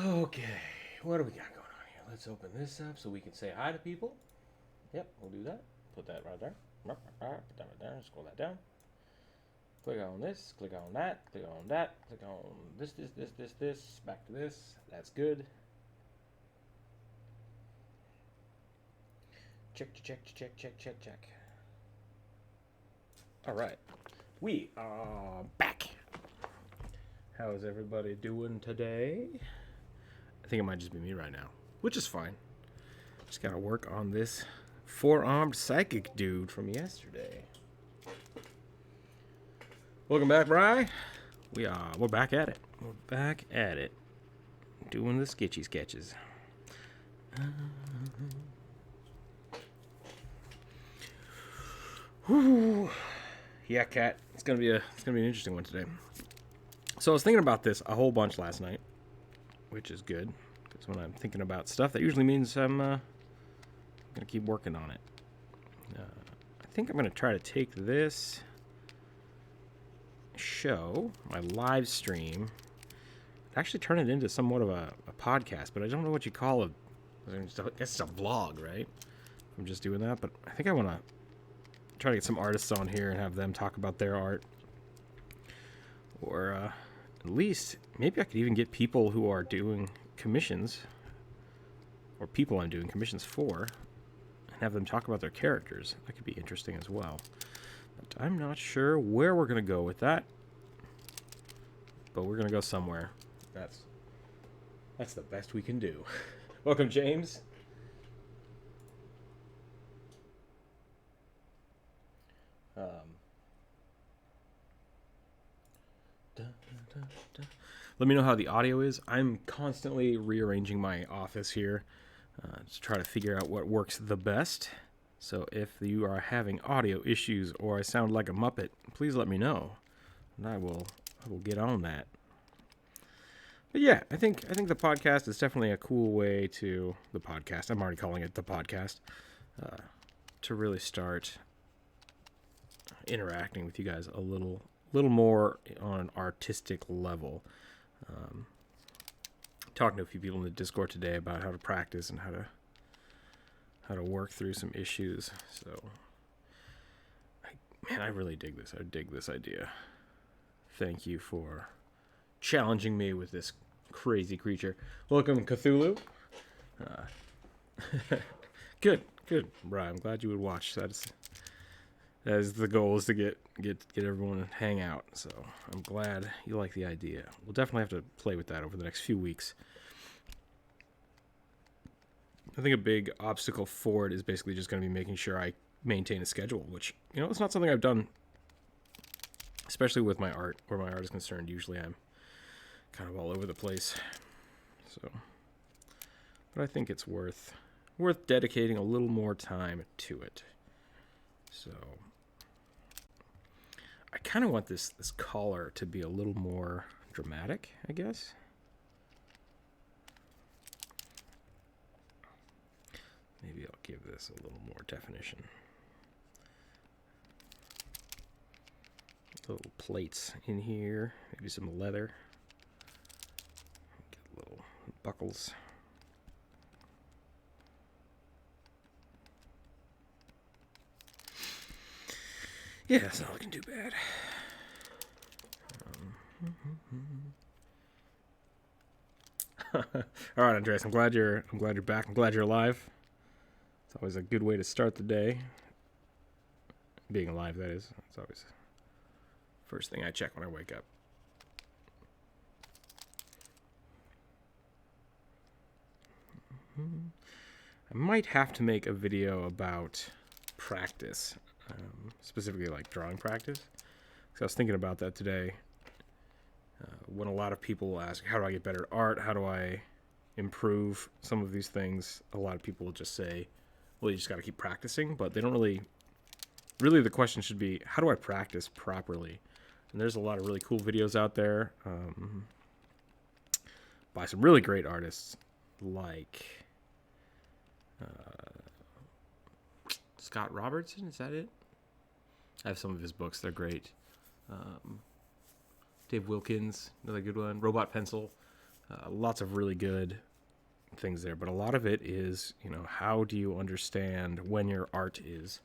Okay, what do we got going on here? Let's open this up so we can say hi to people. Yep, we'll do that. Put that right there. Put that right there. Scroll that down. Click on this. Click on that. Click on that. Click on this. Back to this. That's good. Check. All right, we are back. How is everybody doing today? I think it might just be me right now, which is fine. Just gotta work on this four-armed psychic dude from yesterday. Welcome back, Bri. We're back at it. We're back at it. Doing the sketchy sketches. Whew. Yeah, Kat. It's gonna be an interesting one today. So I was thinking about this a whole bunch last night, which is good, because when I'm thinking about stuff, that usually means I'm gonna keep working on it. I think I'm gonna try to take this show, my live stream, actually turn it into somewhat of a podcast, but I don't know what you call it. I guess it's a vlog, right? I'm just doing that, but I think I want to try to get some artists on here and have them talk about their art. Or at least, maybe I could even get people who are doing commissions, or people I'm doing commissions for, and have them talk about their characters. That could be interesting as well. But I'm not sure where we're going to go with that. But we're going to go somewhere. That's the best we can do. Welcome, James. Let me know how the audio is. I'm constantly rearranging my office here to try to figure out what works the best. So if you are having audio issues or I sound like a Muppet, please let me know, and I will get on that. But yeah, I think the podcast is definitely a cool way to the podcast. I'm already calling it the podcast to really start interacting with you guys a little more on an artistic level. Talking to a few people in the Discord today about how to practice and how to work through some issues. So, I really dig this. I dig this idea. Thank you for challenging me with this crazy creature. Welcome, Cthulhu. Good, Brian. I'm glad you would watch. That is the goal, is to get everyone to hang out. So I'm glad you like the idea. We'll definitely have to play with that over the next few weeks. I think a big obstacle for it is basically just going to be making sure I maintain a schedule, which, it's not something I've done, especially with my art, where my art is concerned. Usually I'm kind of all over the place. So, but I think it's worth dedicating a little more time to it. So I kind of want this collar to be a little more dramatic, I guess. Maybe I'll give this a little more definition. Little plates in here, maybe some leather. Get little buckles. Yeah, it's not looking too bad. All right, Andreas, I'm glad you're back. I'm glad you're alive. It's always a good way to start the day. Being alive, that is. It's always the first thing I check when I wake up. I might have to make a video about practice. Specifically like drawing practice, because I was thinking about that today. When a lot of people ask, how do I get better at art, how do I improve some of these things, a lot of people will just say, well, you just got to keep practicing, but they don't really the question should be, how do I practice properly? And there's a lot of really cool videos out there by some really great artists like Scott Robertson, is that it? I have some of his books. They're great. Dave Wilkins, another good one. Robot Pencil. Lots of really good things there, but a lot of it is, you know, how do you understand when your art is...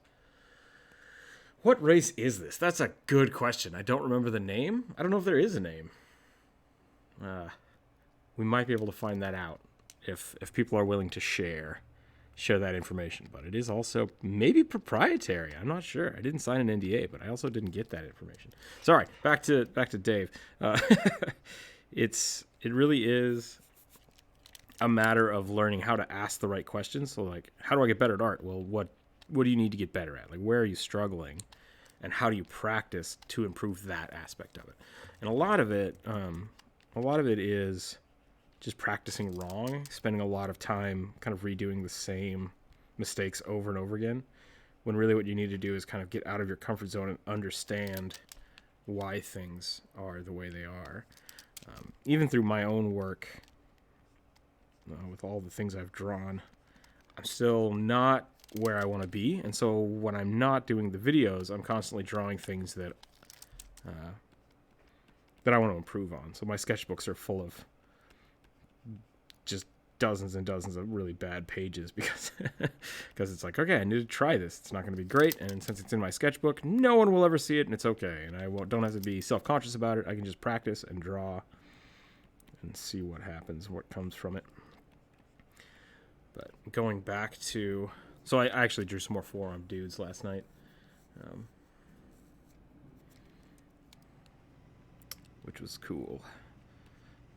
What race is this? That's a good question. I don't remember the name. I don't know if there is a name. We might be able to find that out if people are willing to share that information. But it is also maybe proprietary. I'm not sure. I didn't sign an NDA, but I also didn't get that information. Sorry. Back to Dave. It really is a matter of learning how to ask the right questions. So, like, how do I get better at art? Well, what do you need to get better at? Like, where are you struggling? And how do you practice to improve that aspect of it? And a lot of it is just practicing wrong, spending a lot of time kind of redoing the same mistakes over and over again, when really what you need to do is kind of get out of your comfort zone and understand why things are the way they are. Even through my own work, with all the things I've drawn, I'm still not where I want to be, and so when I'm not doing the videos, I'm constantly drawing things that I want to improve on. So my sketchbooks are full of just dozens and dozens of really bad pages because it's like, okay, I need to try this. It's not going to be great, and since it's in my sketchbook, no one will ever see it, and it's okay, and I don't have to be self-conscious about it. I can just practice and draw and see what happens, what comes from it. But going back to... So I actually drew some more forearm dudes last night. Which was cool.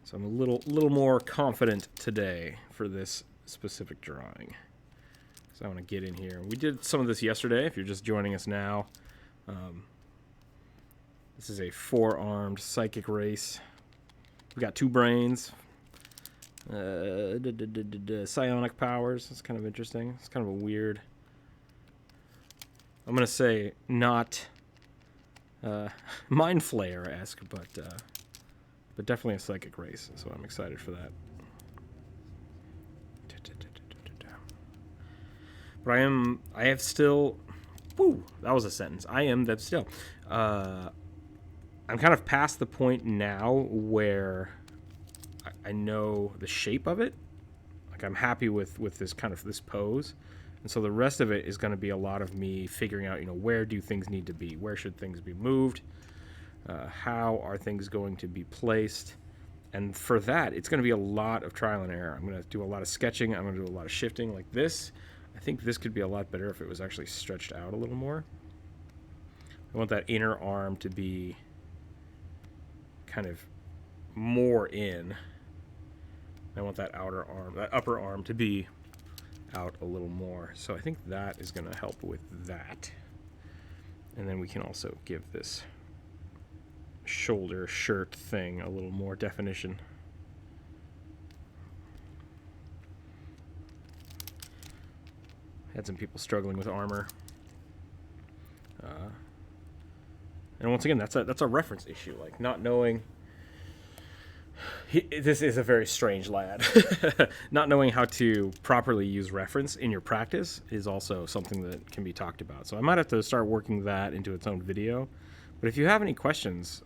So I'm a little more confident today for this specific drawing. So I want to get in here. We did some of this yesterday, if you're just joining us now. This is a four-armed psychic race. We got 2 brains. Psionic powers. That's kind of interesting. It's kind of a weird... I'm going to say not Mind Flayer-esque, but definitely a psychic race, so I'm excited for that. But I have still... Woo! That was a sentence. I am that still. I'm kind of past the point now where I know the shape of it. Like, I'm happy with this kind of this pose. And so the rest of it is going to be a lot of me figuring out, you know, where do things need to be? Where should things be moved? How are things going to be placed? And for that, it's going to be a lot of trial and error. I'm going to do a lot of sketching. I'm going to do a lot of shifting like this. I think this could be a lot better if it was actually stretched out a little more. I want that inner arm to be kind of more in. I want that outer arm, that upper arm to be out a little more. So I think that is going to help with that. And then we can also give this shoulder shirt thing a little more definition. Had some people struggling with armor. And once again, that's a reference issue, like not knowing... This is a very strange lad. Not knowing how to properly use reference in your practice is also something that can be talked about. So I might have to start working that into its own video. But if you have any questions,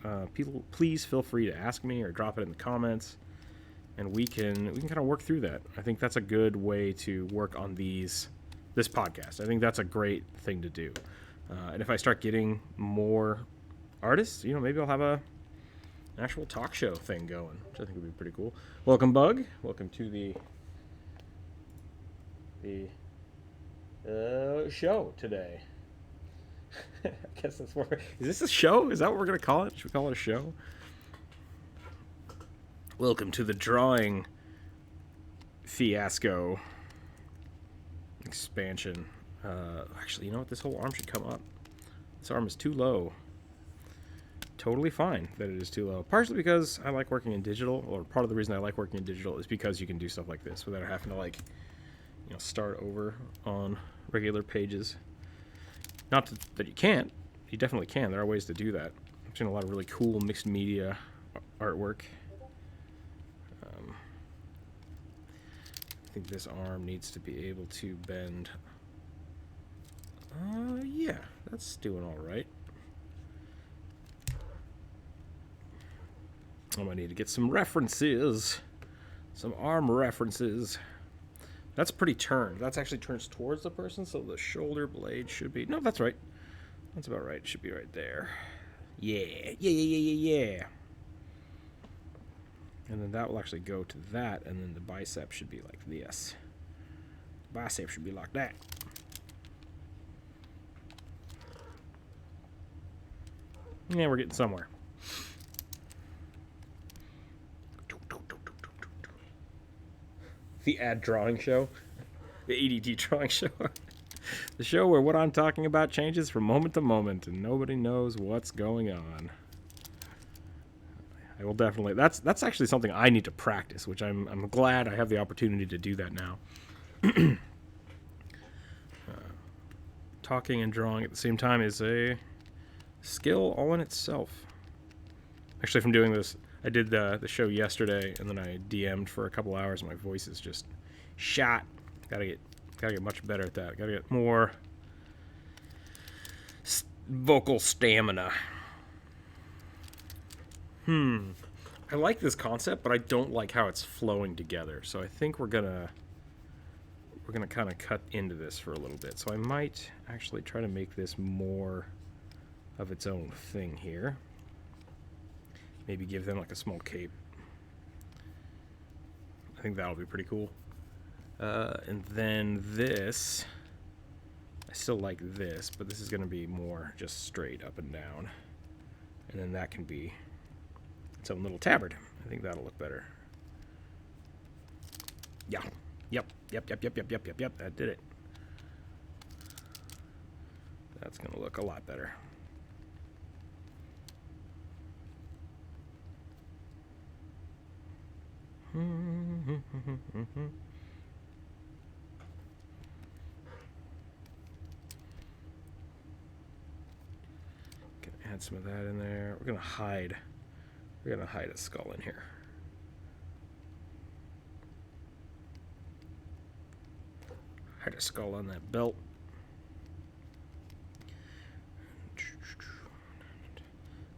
please feel free to ask me or drop it in the comments, and we can kind of work through that. I think that's a good way to work on this podcast. I think that's a great thing to do. And if I start getting more artists, you know, maybe I'll have an actual talk show thing going, which I think would be pretty cool. Welcome, Bug. Welcome to the show today. I guess that's what is this a show? Is that what we're going to call it? Should we call it a show? Welcome to the drawing fiasco expansion. Actually, you know what? This whole arm should come up. This arm is too low. Totally fine that it is too low. Partially because I like working in digital, or part of the reason I like working in digital is because you can do stuff like this without having to, like, you know, start over on regular pages. Not that you can't. You definitely can. There are ways to do that. I've seen a lot of really cool mixed media artwork. I think this arm needs to be able to bend. Yeah, that's doing all right. I might need to get some references. Some arm references. That's pretty turned. That's actually turns towards the person, so the shoulder blade should be... No, that's right. That's about right. It should be right there. Yeah. Yeah. And then that will actually go to that, and then the bicep should be like this. Bicep should be like that. Yeah, we're getting somewhere. The ad drawing show. The ADD drawing show. The show where what I'm talking about changes from moment to moment and nobody knows what's going on. I will definitely... That's actually something I need to practice, which I'm glad I have the opportunity to do that now. Talking and drawing at the same time is a skill all in itself. Actually, from doing this, I did the show yesterday, and then I DM'd for a couple hours, and my voice is just shot. Gotta get much better at that. Gotta get more vocal stamina. I like this concept, but I don't like how it's flowing together. So I think we're gonna kind of cut into this for a little bit. So I might actually try to make this more of its own thing here. Maybe give them like a small cape. I think that'll be pretty cool. And then this, I still like this, but this is going to be more just straight up and down. And then that can be its own little tabard. I think that'll look better. Yeah. Yep. That did it. That's going to look a lot better. Gonna add some of that in there. We're gonna hide a skull in here. Hide a skull on that belt.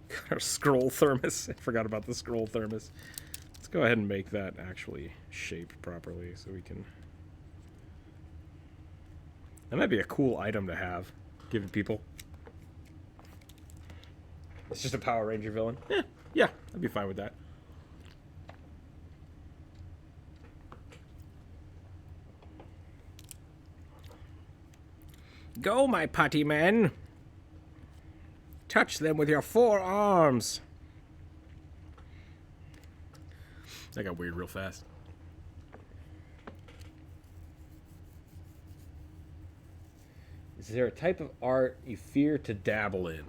Got our scroll thermos. I forgot about the scroll thermos. Let's go ahead and make that actually shaped properly so we can... That might be a cool item to have, giving people. It's just a Power Ranger villain. Yeah, I'd be fine with that. Go, my putty men. Touch them with your forearms. That got weird real fast. Is there a type of art you fear to dabble in?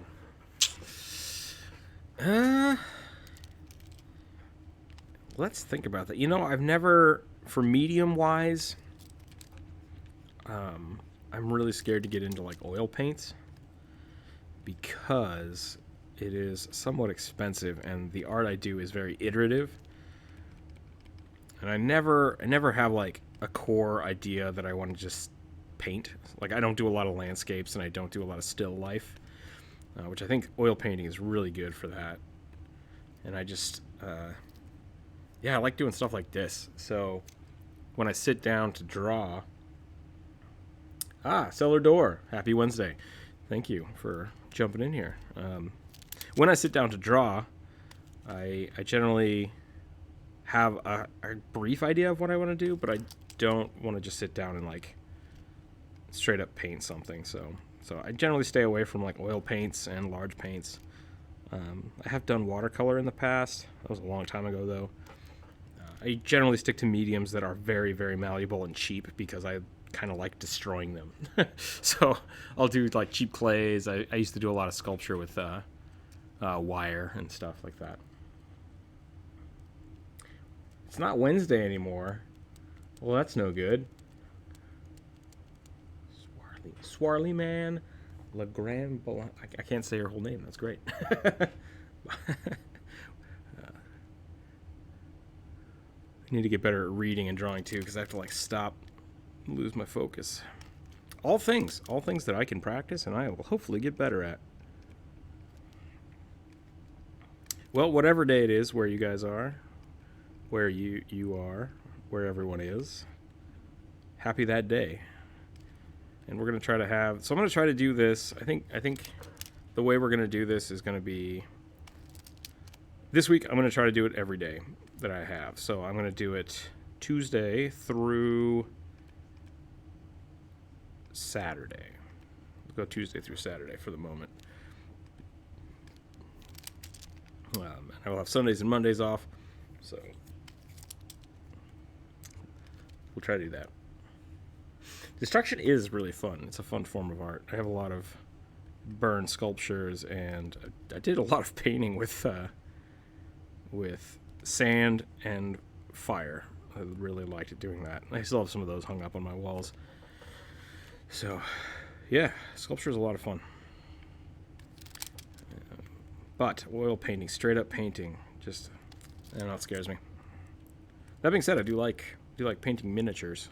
Let's think about that. You know, I've never, for medium-wise, I'm really scared to get into, like, oil paints because it is somewhat expensive, and the art I do is very iterative. And I never have, like, a core idea that I want to just paint. Like, I don't do a lot of landscapes, and I don't do a lot of still life, which I think oil painting is really good for that. And I just, yeah, I like doing stuff like this. So when I sit down to draw... Cellar Door. Happy Wednesday. Thank you for jumping in here. When I sit down to draw, I generally have a brief idea of what I want to do, but I don't want to just sit down and, like, straight up paint something. So I generally stay away from, like, oil paints and large paints. I have done watercolor in the past. That was a long time ago, though. I generally stick to mediums that are very, very malleable and cheap because I kind of like destroying them. So I'll do, like, cheap clays. I used to do a lot of sculpture with wire and stuff like that. It's not Wednesday anymore. Well, that's no good. Swarly Man. LeGrand. I can't say her whole name. That's great. I need to get better at reading and drawing too, because I have to, like, stop, lose my focus. All things that I can practice, and I will hopefully get better at. Well, whatever day it is where you guys are, where you are, where everyone is. Happy that day. And we're going to try to have... So I'm going to try to do this. I think the way we're going to do this is going to be... This week, I'm going to try to do it every day that I have. So I'm going to do it Tuesday through Saturday. We'll go Tuesday through Saturday for the moment. I will have Sundays and Mondays off, so we'll try to do that. Destruction is really fun. It's a fun form of art. I have a lot of burn sculptures, and I did a lot of painting with sand and fire. I really liked doing that. I still have some of those hung up on my walls. So, yeah, sculpture is a lot of fun. But oil painting, straight up painting, just, I don't know, it scares me. That being said, I do like painting miniatures.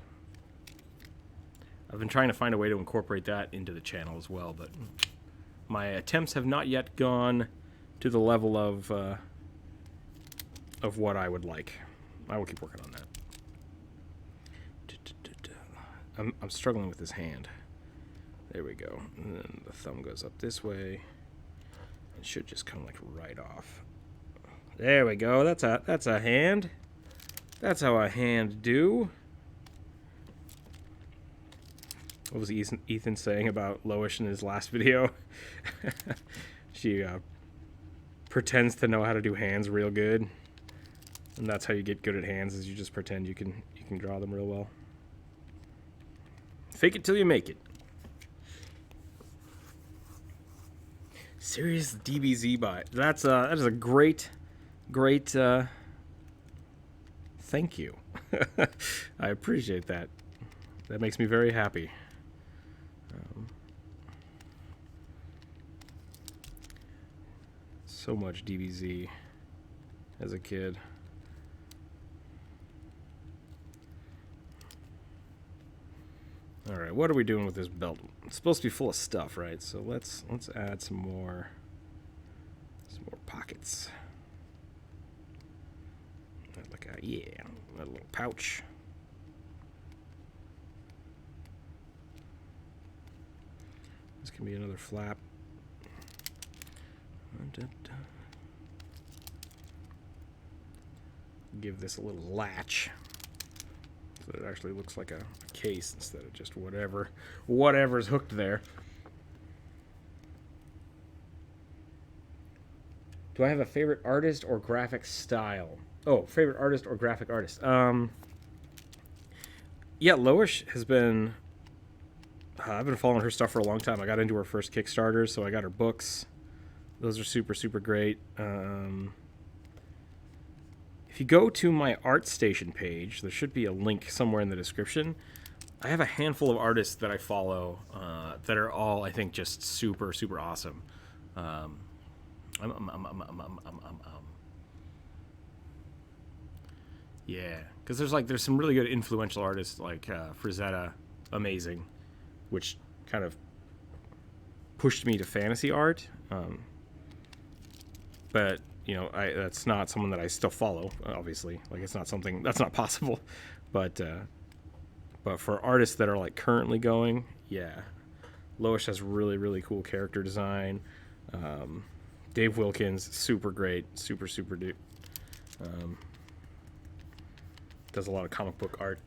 I've been trying to find a way to incorporate that into the channel as well, but my attempts have not yet gone to the level of what I would like. I will keep working on that. I'm struggling with this hand. There we go. And then the thumb goes up this way. It should just come like right off. There we go. That's a hand. That's how a hand do. What was Ethan saying about Lois in his last video? She pretends to know how to do hands real good, and that's how you get good at hands. Is you just pretend you can draw them real well. Fake it till you make it. Serious DBZ buy. That is a great thank you. I appreciate that. That makes me very happy. So much DBZ as a kid. All right, what are we doing with this belt? It's supposed to be full of stuff, right? So let's add some more pockets. Like a little pouch. This can be another flap. Give this a little latch so that it actually looks like a case instead of just whatever's hooked there. Do I have a favorite artist or graphic style? Oh, favorite artist or graphic artist. Yeah, Lois has been... I've been following her stuff for a long time. I got into her first Kickstarter, so I got her books. Those are super, super great. If you go to my ArtStation page, there should be a link somewhere in the description. I have a handful of artists that I follow that are all, I think, just super, super awesome. Yeah, because there's some really good influential artists like Frazetta, amazing, which kind of pushed me to fantasy art. But you know, that's not someone that I still follow. Obviously, like it's not something that's not possible. But for artists that are like currently going, yeah, Lois has really, really cool character design. Dave Wilkins, super great, super dude. Does a lot of comic book art.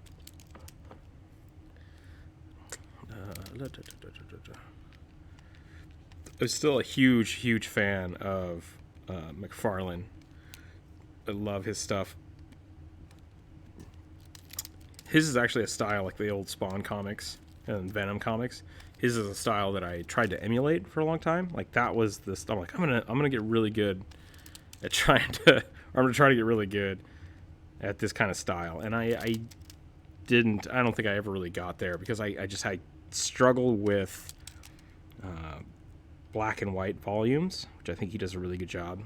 I'm still a huge fan of McFarlane. I love his stuff. His is actually a style like the old Spawn comics and Venom comics. His is a style that I tried to emulate for a long time. Like that was the stuff. Like I'm gonna get really good at trying to. Or I'm gonna try to get really good at this kind of style. And I didn't. I don't think I ever really got there because I struggle with black and white volumes, which I think he does a really good job.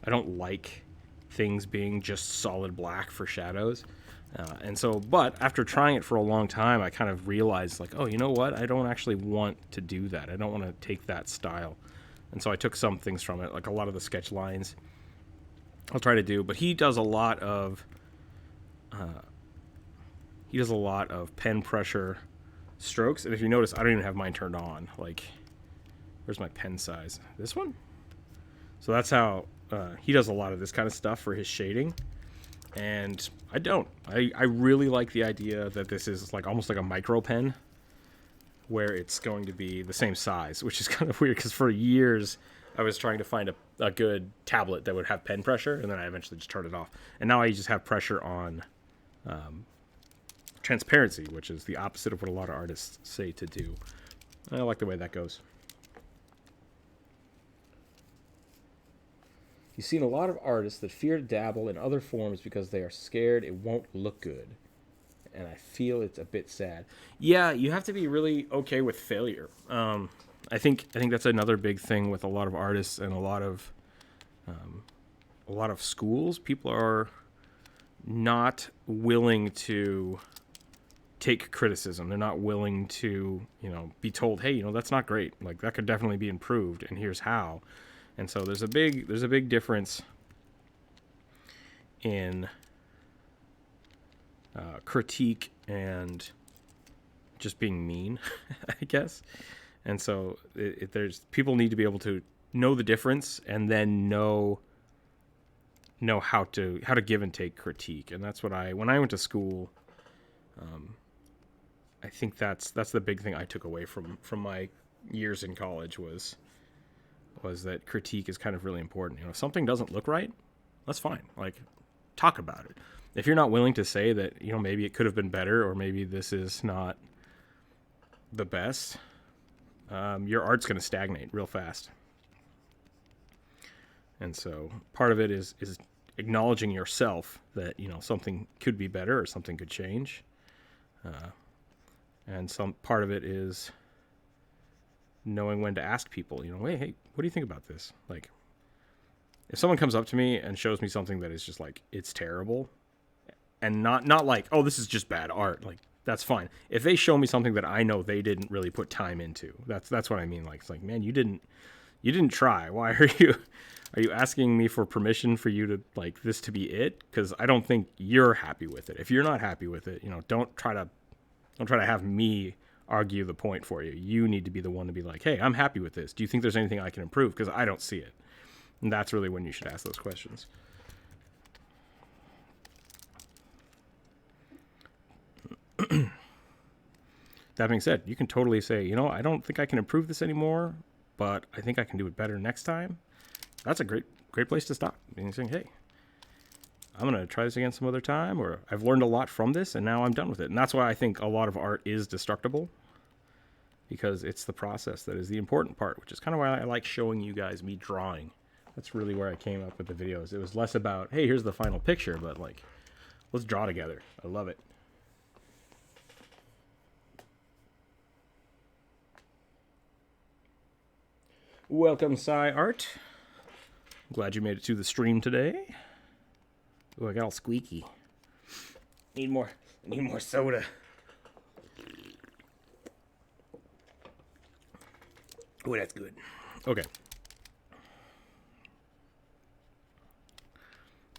I don't like things being just solid black for shadows. And so, but after trying it for a long time, I kind of realized like, oh, you know what? I don't actually want to do that. I don't want to take that style. And so I took some things from it, like a lot of the sketch lines I'll try to do. But he does a lot of he does a lot of pen pressure strokes. And if you notice, I don't even have mine turned on. Like, where's my pen size? This one? So that's how he does a lot of this kind of stuff for his shading. And I don't. I really like the idea that this is like almost like a micro pen, where it's going to be the same size, which is kind of weird because for years I was trying to find a good tablet that would have pen pressure, and then I eventually just turned it off. And now I just have pressure on transparency, which is the opposite of what a lot of artists say to do. I like the way that goes. You've seen a lot of artists that fear to dabble in other forms because they are scared it won't look good. And I feel it's a bit sad. Yeah, you have to be really okay with failure. I think that's another big thing with a lot of artists and a lot of schools. People are not willing to take criticism. They're not willing to, be told, hey, that's not great. Like, that could definitely be improved, and here's how. And so there's a big difference in critique and just being mean, I guess. And so there's people need to be able to know the difference and then know how to give and take critique. And that's what when I went to school, I think that's the big thing I took away from my years in college was that critique is kind of really important. If something doesn't look right, that's fine. Like, talk about it. If you're not willing to say that, maybe it could have been better, or maybe this is not the best, your art's going to stagnate real fast. And so part of it is acknowledging yourself that, something could be better or something could change. And some part of it is knowing when to ask people, hey, what do you think about this? Like, if someone comes up to me and shows me something that is just like, it's terrible, and not like, oh, this is just bad art, like, that's fine. If they show me something that I know they didn't really put time into, that's what I mean. Like, it's like, man, you didn't try. Why are you asking me for permission for you to like this to be it? Because I don't think you're happy with it. If you're not happy with it, don't try to have me argue the point for you. You need to be the one to be like, hey, I'm happy with this. Do you think there's anything I can improve? Because I don't see it. And that's really when you should ask those questions. That being said, you can totally say, I don't think I can improve this anymore, but I think I can do it better next time. That's a great place to stop. And you're saying, hey, I'm going to try this again some other time, or I've learned a lot from this, and now I'm done with it. And that's why I think a lot of art is destructible, because it's the process that is the important part, which is kind of why I like showing you guys me drawing. That's really where I came up with the videos. It was less about, hey, here's the final picture, but like, let's draw together. I love it. Welcome, Sci Art. Glad you made it to the stream today. Oh, I got all squeaky. Need more soda. Oh, that's good. Okay.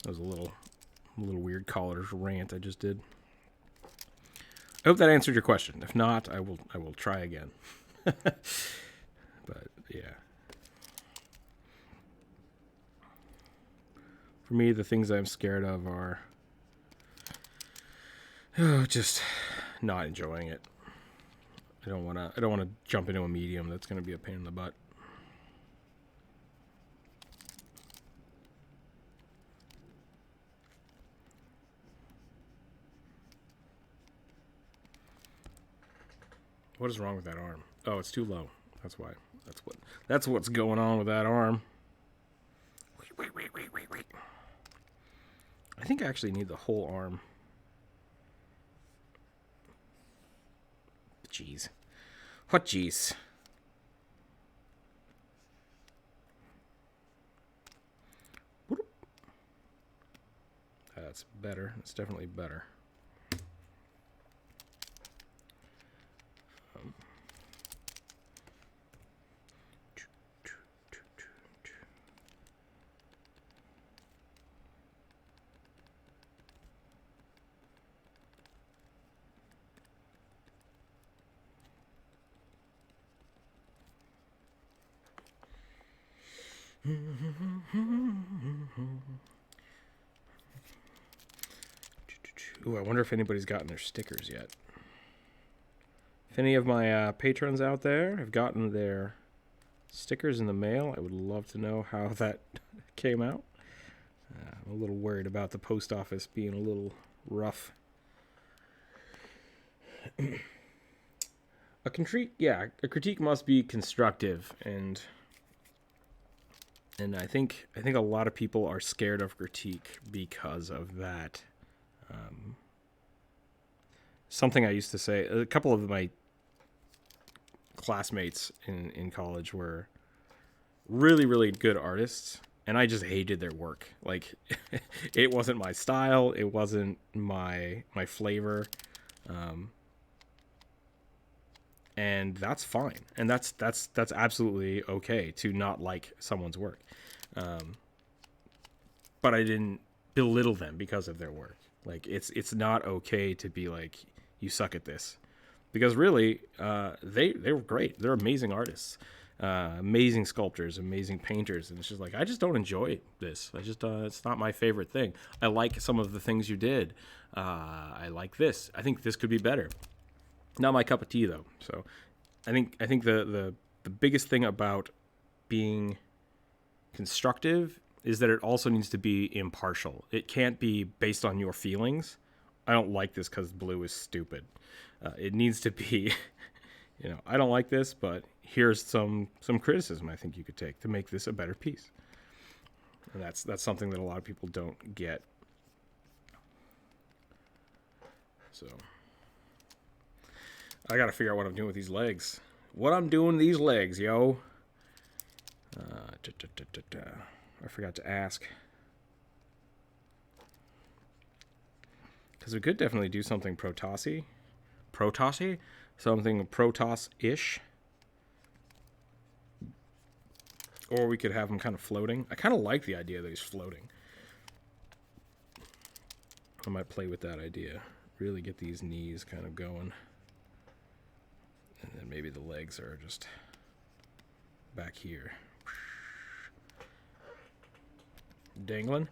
That was a little weird collar's rant I just did. I hope that answered your question. If not, I will try again. But yeah. For me, the things I'm scared of are just not enjoying it. I don't want to jump into a medium that's going to be a pain in the butt. What is wrong with that arm? Oh, it's too low. That's why. That's what's going on with that arm. I think I actually need the whole arm. Jeez. What jeez? That's better. That's definitely better. Ooh, I wonder if anybody's gotten their stickers yet. If any of my patrons out there have gotten their stickers in the mail, I would love to know how that came out. I'm a little worried about the post office being a little rough. A critique must be constructive, and I think a lot of people are scared of critique because of that. Something I used to say, a couple of my classmates in college were really, really good artists, and I just hated their work. Like, it wasn't my style, it wasn't my flavor, and that's fine, and that's absolutely okay to not like someone's work. But I didn't belittle them because of their work. Like, it's not okay to be like, you suck at this, because really, they were great. They're amazing artists, amazing sculptors, amazing painters, and it's just like, I just don't enjoy this. It's not my favorite thing. I like some of the things you did. I like this. I think this could be better. Not my cup of tea, though. So, I think the biggest thing about being constructive is that it also needs to be impartial. It can't be based on your feelings. I don't like this because blue is stupid. It needs to be, I don't like this, but here's some criticism I think you could take to make this a better piece. And that's something that a lot of people don't get. So I got to figure out what I'm doing with these legs. What I'm doing with these legs, yo. I forgot to ask. Because we could definitely do something Protoss-y. Something Protoss-ish. Or we could have him kind of floating. I kind of like the idea that he's floating. I might play with that idea. Really get these knees kind of going. And then maybe the legs are just back here. Dangling.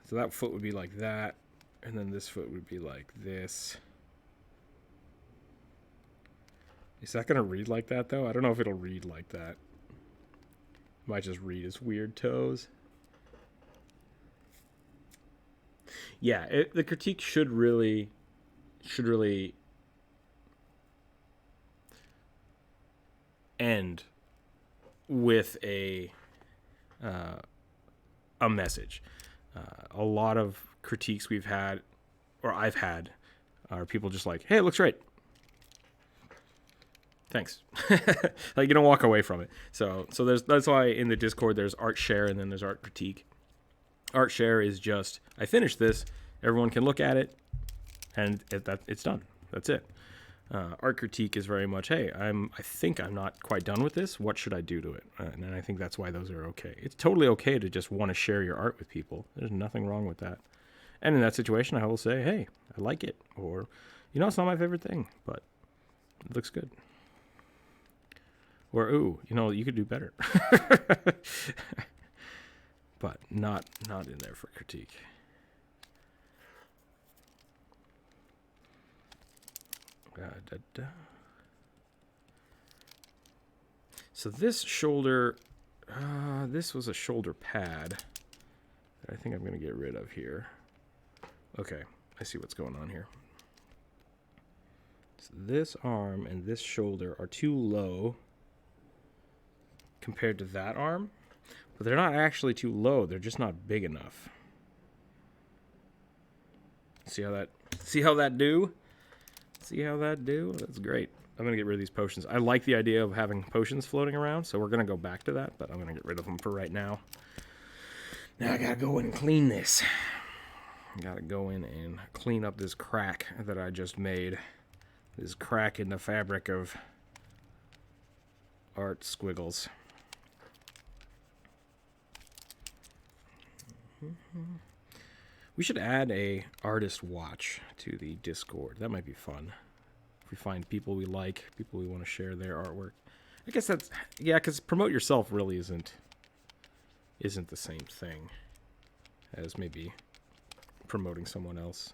So that foot would be like that. And then this foot would be like this. Is that going to read like that, though? I don't know if it'll read like that. Might just read as weird toes. Yeah, the critique should really end with a message. A lot of critiques we've had, or I've had, are people just like, hey, it looks great. Thanks. Like, you don't walk away from it. So that's why in the Discord there's art share and then there's art critique. Art share is just, I finished this, everyone can look at it, and it's done. That's it. Art critique is very much, hey, I think I'm not quite done with this. What should I do to it? And I think that's why those are okay. It's totally okay to just want to share your art with people. There's nothing wrong with that. And in that situation, I will say, hey, I like it. Or, it's not my favorite thing, but it looks good. Or, ooh, you could do better. But not in there for critique. So this shoulder, this was a shoulder pad that I think I'm going to get rid of here. Okay, I see what's going on here. So this arm and this shoulder are too low compared to that arm, but they're not actually too low. They're just not big enough. See how that do? See how that do? That's great. I'm going to get rid of these potions. I like the idea of having potions floating around, so we're going to go back to that, but I'm going to get rid of them for right now. Now I got to go in and clean this. I got to go in and clean up this crack that I just made. This crack in the fabric of art squiggles. We should add a artist watch to the Discord. That might be fun. If we find people we like, people we want to share their artwork. I guess that's, yeah, because promote yourself really isn't, isn't the same thing as maybe promoting someone else.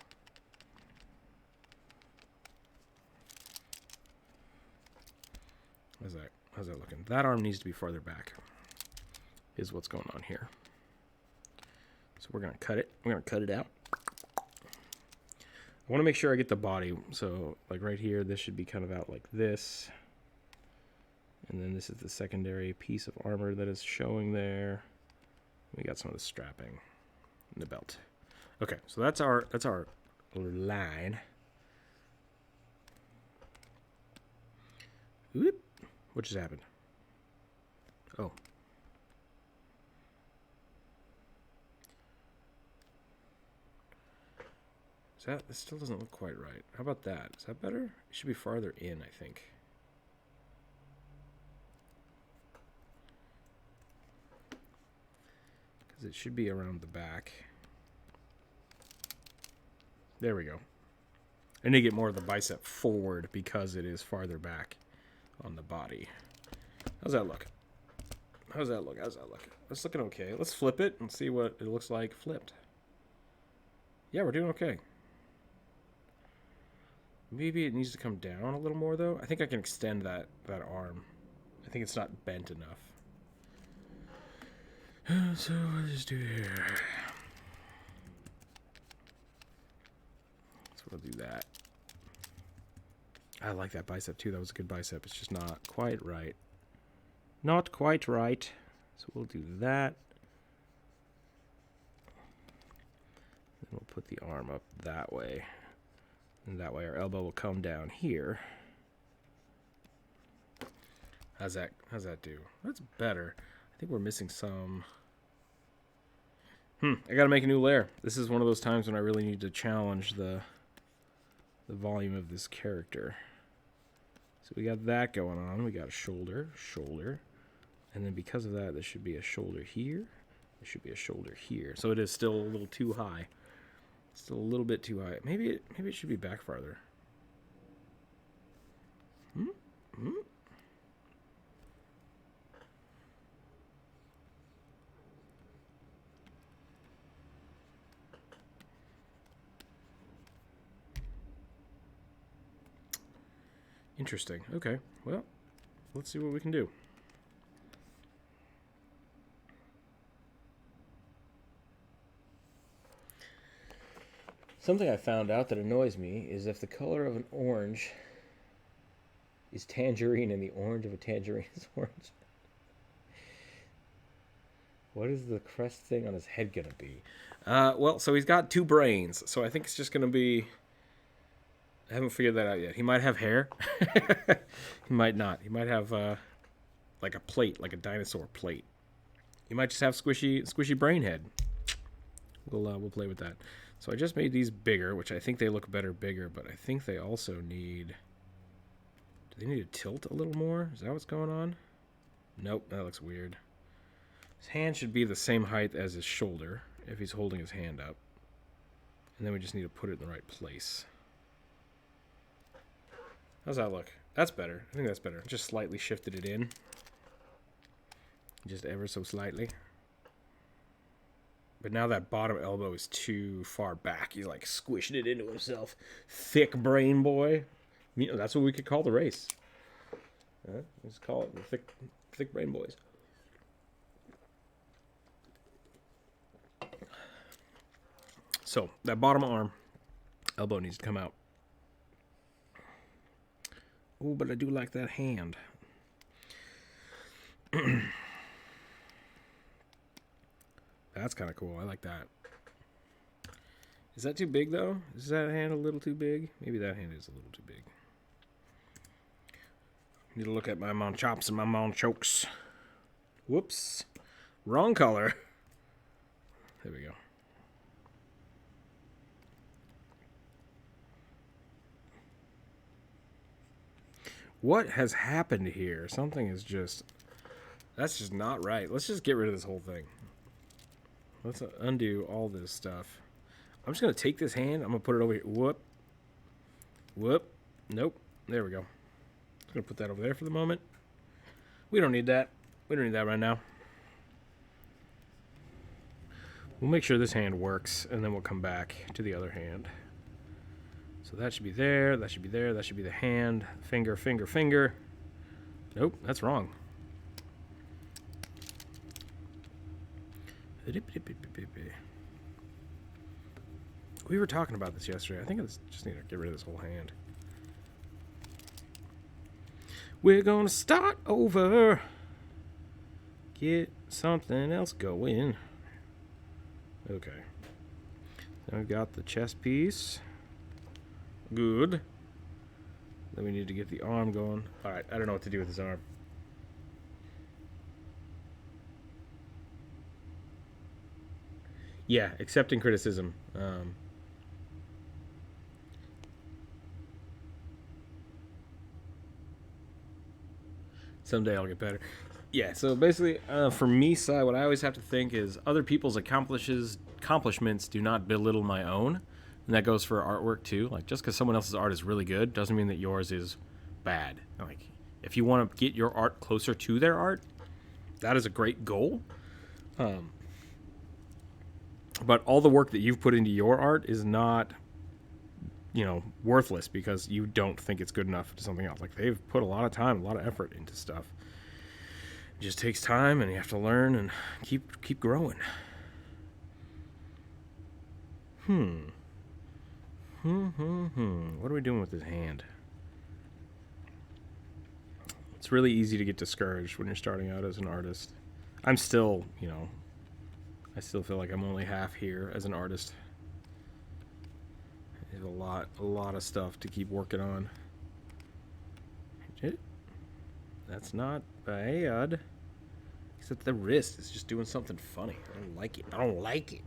How's that looking? That arm needs to be farther back, is what's going on here. So we're going to cut it. We're going to cut it out. I want to make sure I get the body. So like right here, this should be kind of out like this. And then this is the secondary piece of armor that is showing there. We got some of the strapping and the belt. Okay, so that's our line. Whoop. What just happened? Oh. That still doesn't look quite right. How about that? Is that better? It should be farther in, I think. Because it should be around the back. There we go. I need to get more of the bicep forward because it is farther back on the body. How's that look? How's that look? How's that look? That's looking okay. Let's flip it and see what it looks like flipped. Yeah, we're doing okay. Maybe it needs to come down a little more, though. I think I can extend that arm. I think it's not bent enough. So what does do here? So we'll do that. I like that bicep, too. That was a good bicep. It's just not quite right. Not quite right. So we'll do that. Then we'll put the arm up that way. And that way our elbow will come down here. How's that do? That's better. I think we're missing some. I gotta make a new layer. This is one of those times when I really need to challenge the volume of this character. So we got that going on. We got a shoulder. And then because of that, there should be a shoulder here. There should be a shoulder here. So it is still a little too high. Still a little bit too high. Maybe it should be back farther. Interesting. Okay. Well, let's see what we can do. Something I found out that annoys me is if the color of an orange is tangerine and the orange of a tangerine is orange. What is the crest thing on his head going to be? Well, so he's got two brains, so I think it's just going to be... I haven't figured that out yet. He might have hair. He might not. He might have like a plate, like a dinosaur plate. He might just have squishy brain head. We'll play with that. So I just made these bigger, which I think they look better bigger, but I think they also need... Do they need to tilt a little more? Is that what's going on? Nope, that looks weird. His hand should be the same height as his shoulder if he's holding his hand up. And then we just need to put it in the right place. How's that look? That's better. I think that's better. Just slightly shifted it in. Just ever so slightly. But now that bottom elbow is too far back. He's like squishing it into himself. Thick brain boy. You know, that's what we could call the race. Let's call it the thick brain boys. So that bottom arm elbow needs to come out. Oh, but I do like that hand. That's kind of cool. I like that. Is that too big, though? Is that hand a little too big? Maybe that hand is a little too big. Need to look at my mom chops and my mom chokes. Whoops. Wrong color. There we go. What has happened here? Something is just... That's just not right. Let's just get rid of this whole thing. Let's undo all this stuff. I'm just going to take this hand. I'm going to put it over here. Whoop. Whoop. Nope. There we go. I'm going to put that over there for the moment. We don't need that. We don't need that right now. We'll make sure this hand works, and then we'll come back to the other hand. So that should be there, that should be there, that should be the hand. Finger, finger, finger. Nope, that's wrong. We were talking about this yesterday. I think I just need to get rid of this whole hand. We're gonna start over. Get something else going. Okay. Then we've got the chest piece. Good. Then we need to get the arm going. Alright, I don't know what to do with this arm. Yeah, accepting criticism. Someday I'll get better. Yeah, so basically, for me, Si, what I always have to think is other people's accomplishments do not belittle my own. And that goes for artwork, too. Like, just because someone else's art is really good doesn't mean that yours is bad. Like, if you want to get your art closer to their art, that is a great goal. But all the work that you've put into your art is not, worthless because you don't think it's good enough to something else. Like, they've put a lot of time, a lot of effort into stuff. It just takes time, and you have to learn and keep growing. What are we doing with this hand? It's really easy to get discouraged when you're starting out as an artist. I'm still, I still feel like I'm only half here as an artist. There's a lot of stuff to keep working on. That's not bad. Except the wrist is just doing something funny. I don't like it. I don't like it.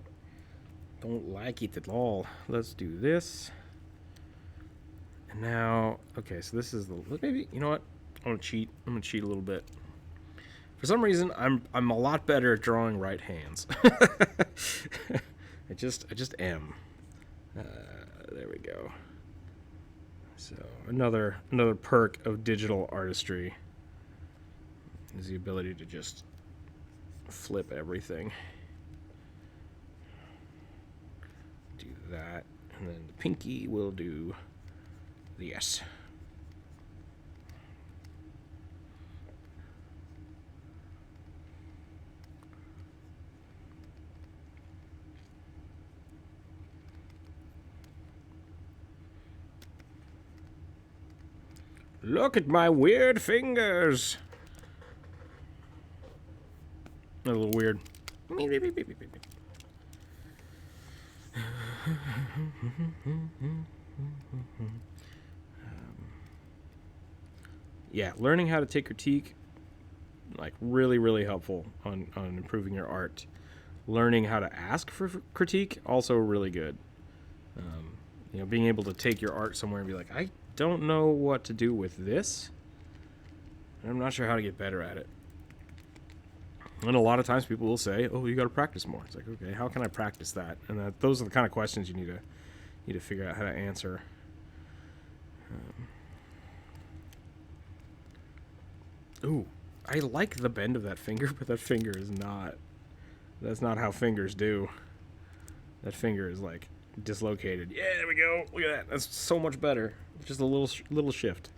Don't like it at all. Let's do this. And now, okay, so this is the, maybe, you know what? I'm gonna cheat. I'm gonna cheat a little bit. For some reason, I'm a lot better at drawing right hands. I just am. There we go. So another perk of digital artistry is the ability to just flip everything. Do that, and then the pinky will do this. Look at my weird fingers. A little weird. Yeah, learning how to take critique, like really helpful on improving your art. Learning how to ask for critique, also really good. Being able to take your art somewhere and be like, I don't know what to do with this. I'm not sure how to get better at it. And a lot of times people will say, "Oh, you got to practice more." It's like, okay, how can I practice that? And those are the kind of questions you need to figure out how to answer. Ooh, I like the bend of that finger, but that finger is not. That's not how fingers do. That finger is like dislocated. Yeah, there we go. Look at that. That's so much better. Just a little shift.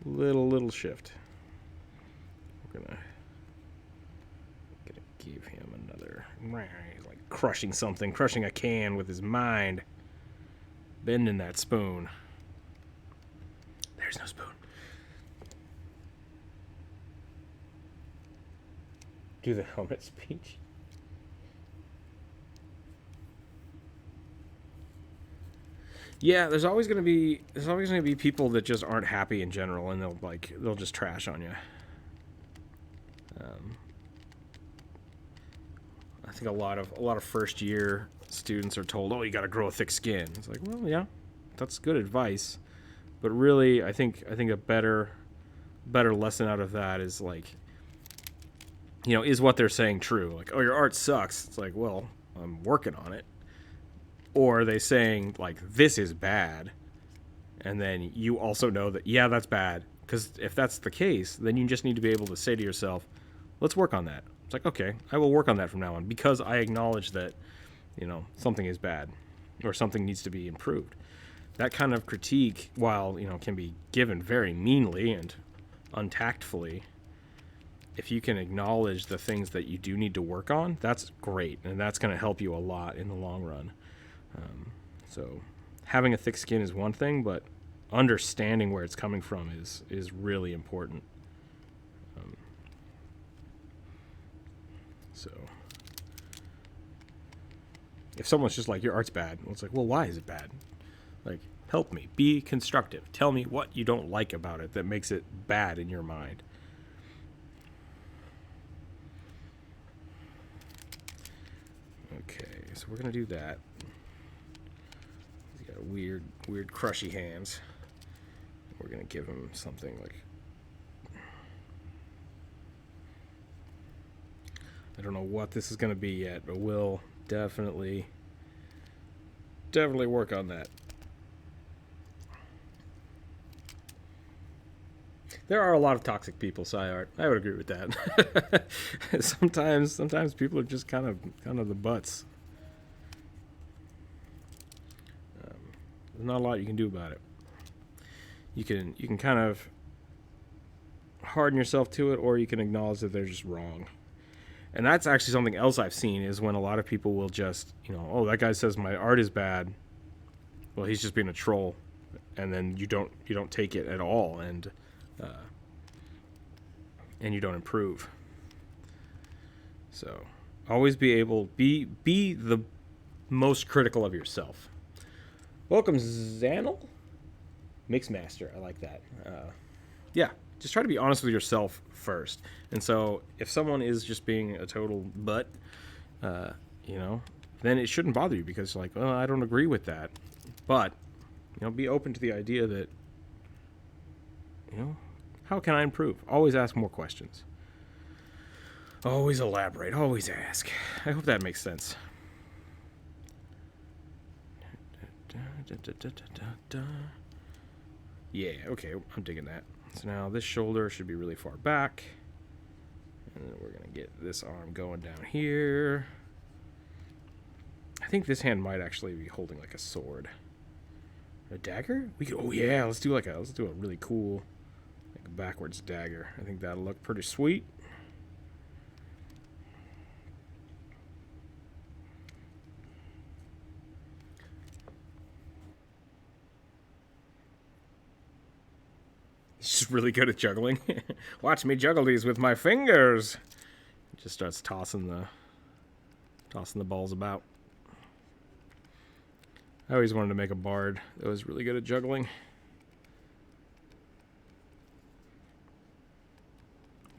Little shift. We're gonna give him another. He's like crushing something, crushing a can with his mind. Bending that spoon. There's no spoon. Do the helmet speech. Yeah, there's always gonna be people that just aren't happy in general, and they'll just trash on you. I think a lot of first year students are told, "Oh, you got to grow a thick skin." It's like, well, yeah, that's good advice, but really, I think a better lesson out of that is like, is what they're saying true? Like, oh, your art sucks. It's like, well, I'm working on it. Or are they saying, like, this is bad, and then you also know that, yeah, that's bad. Because if that's the case, then you just need to be able to say to yourself, Let's work on that. It's like, okay, I will work on that from now on because I acknowledge that, something is bad or something needs to be improved. That kind of critique, while, can be given very meanly and untactfully, if you can acknowledge the things that you do need to work on, that's great. And that's going to help you a lot in the long run. So having a thick skin is one thing, but understanding where it's coming from is really important. So if someone's just like, your art's bad, well, it's like, well, why is it bad? Like, help me. Be constructive. Tell me what you don't like about it that makes it bad in your mind. Okay, so we're going to do that. He's got weird crushy hands. We're going to give him something like... I don't know what this is going to be yet, but we'll definitely work on that. There are a lot of toxic people, Art. I would agree with that. Sometimes people are just kind of the butts. There's not a lot you can do about it. You can kind of harden yourself to it, or you can acknowledge that they're just wrong. And that's actually something else I've seen, is when a lot of people will just, oh, that guy says my art is bad. Well, he's just being a troll, and then you don't take it at all, and you don't improve. So always be the most critical of yourself. Welcome, Zanel. Mixmaster, I like that. Yeah, just try to be honest with yourself first. And so if someone is just being a total butt, then it shouldn't bother you, because like, well, I don't agree with that. But, be open to the idea that, how can I improve? Always ask more questions. Always elaborate. Always ask. I hope that makes sense. Yeah, okay, I'm digging that. So now this shoulder should be really far back. And then we're going to get this arm going down here. I think this hand might actually be holding like a sword. A dagger? Oh yeah, let's do a really cool backwards dagger. I think that'll look pretty sweet. He's just really good at juggling. Watch me juggle these with my fingers. Just starts tossing the balls about. I always wanted to make a bard that was really good at juggling.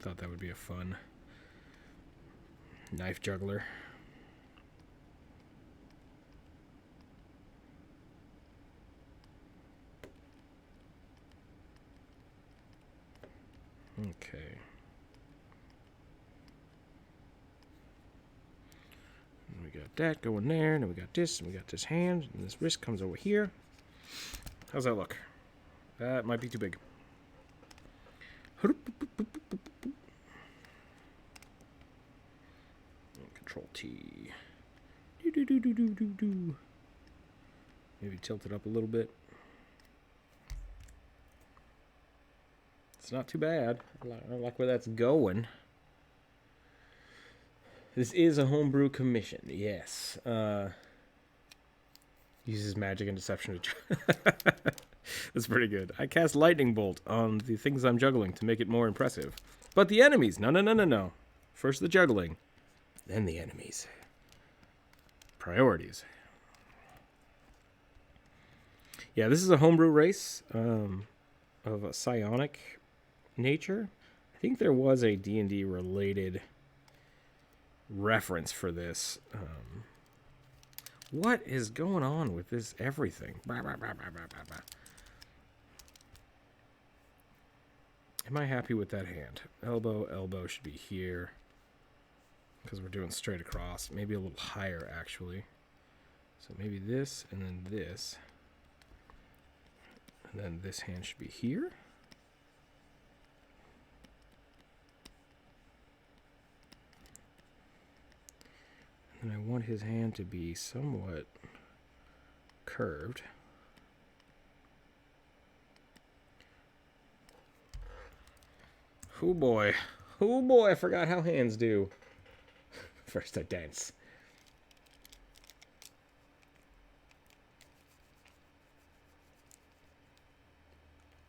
Thought that would be a fun knife juggler. Okay. And we got that going there, and then we got this, and we got this hand, and this wrist comes over here. How's that look? That might be too big. Control T. Maybe tilt it up a little bit. It's not too bad. I like where that's going. This is a homebrew commission. Yes. Uses magic and deception to... That's pretty good. I cast lightning bolt on the things I'm juggling to make it more impressive. But the enemies, no. First the juggling, then the enemies. Priorities. Yeah, this is a homebrew race of a psionic nature. I think there was a D&D related reference for this. What is going on with this everything? Am I happy with that hand? Elbow should be here, because we're doing straight across. Maybe a little higher, actually. So maybe this, and then this. And then this hand should be here. And I want his hand to be somewhat curved. Oh boy. Oh boy, I forgot how hands do. First I dance.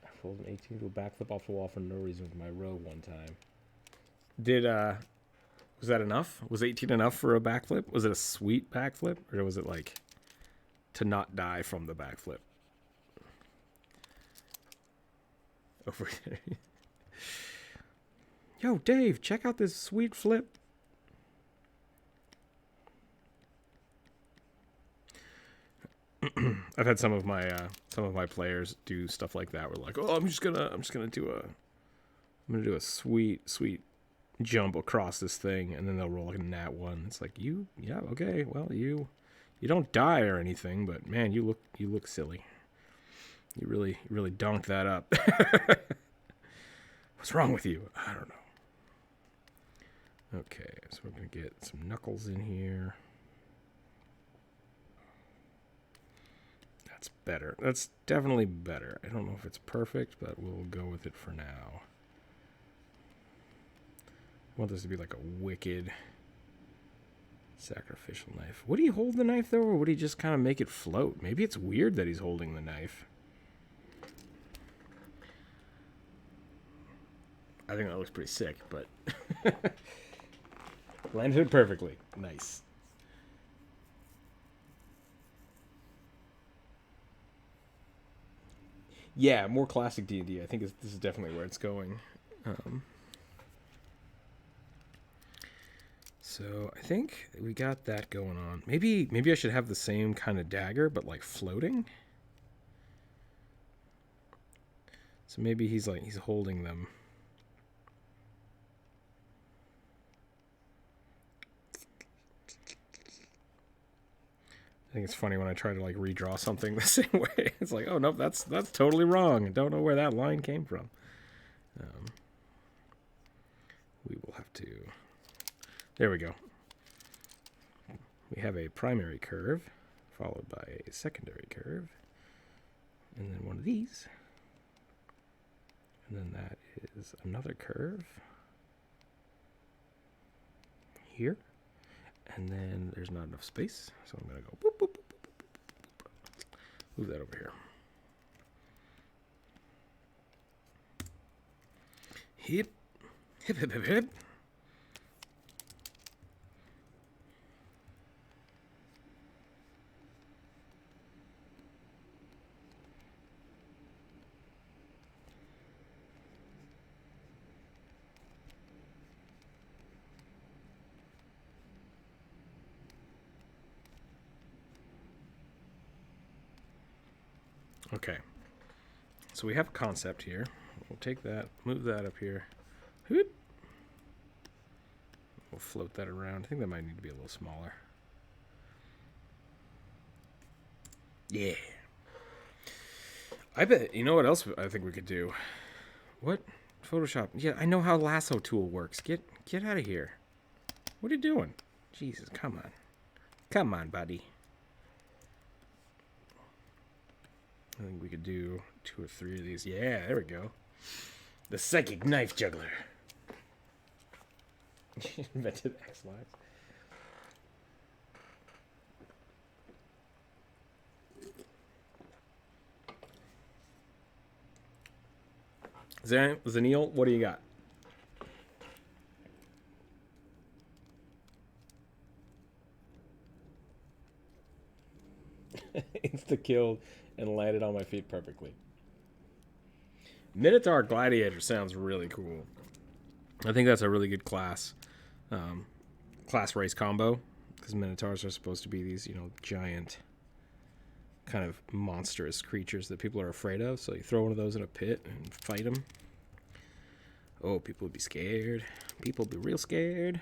I rolled an 18 to a backflip off the wall for no reason with my row one time. Was that enough? Was 18 enough for a backflip? Was it a sweet backflip? Or was it like to not die from the backflip? Over there. Yo, Dave, check out this sweet flip. I've had some of my players do stuff like that. We're like, oh, I'm gonna do a sweet jump across this thing, and then they'll roll like a nat one. It's like, yeah, okay, well, you don't die or anything, but man, you look silly. You really donked that up. What's wrong with you? I don't know. Okay, so we're gonna get some knuckles in here. That's better. That's definitely better. I don't know if it's perfect, but we'll go with it for now. I want this to be like a wicked sacrificial knife. Would he hold the knife, though, or would he just kind of make it float? Maybe it's weird that he's holding the knife. I think that looks pretty sick, but landed it perfectly. Nice. Yeah, more classic D&D. I think this is definitely where it's going. So I think we got that going on. Maybe I should have the same kind of dagger, but like floating. So maybe he's holding them. I think it's funny when I try to like redraw something the same way. It's like, oh no, that's totally wrong. I don't know where that line came from. We will have to. There we go. We have a primary curve followed by a secondary curve, and then one of these, and then that is another curve here. And then there's not enough space, so I'm going to go boop, boop, boop, boop, boop. Move that over here. Hip, hip, hip, hip, hip. Okay, so we have a concept here. We'll take that, move that up here. Whoop. We'll float that around. I think that might need to be a little smaller. Yeah. I bet, you know what else I think we could do? What? Photoshop. Yeah, I know how lasso tool works. Get out of here. What are you doing? Jesus, come on. Come on, buddy. I think we could do 2 or 3 of these. Yeah, there we go. The psychic knife juggler. Invented X-Lax. Zanil, what do you got? Insta-killed and landed on my feet perfectly. Minotaur Gladiator sounds really cool. I think that's a really good class race combo, because Minotaurs are supposed to be these, giant, kind of monstrous creatures that people are afraid of. So you throw one of those in a pit and fight them. Oh, people would be scared. People would be real scared.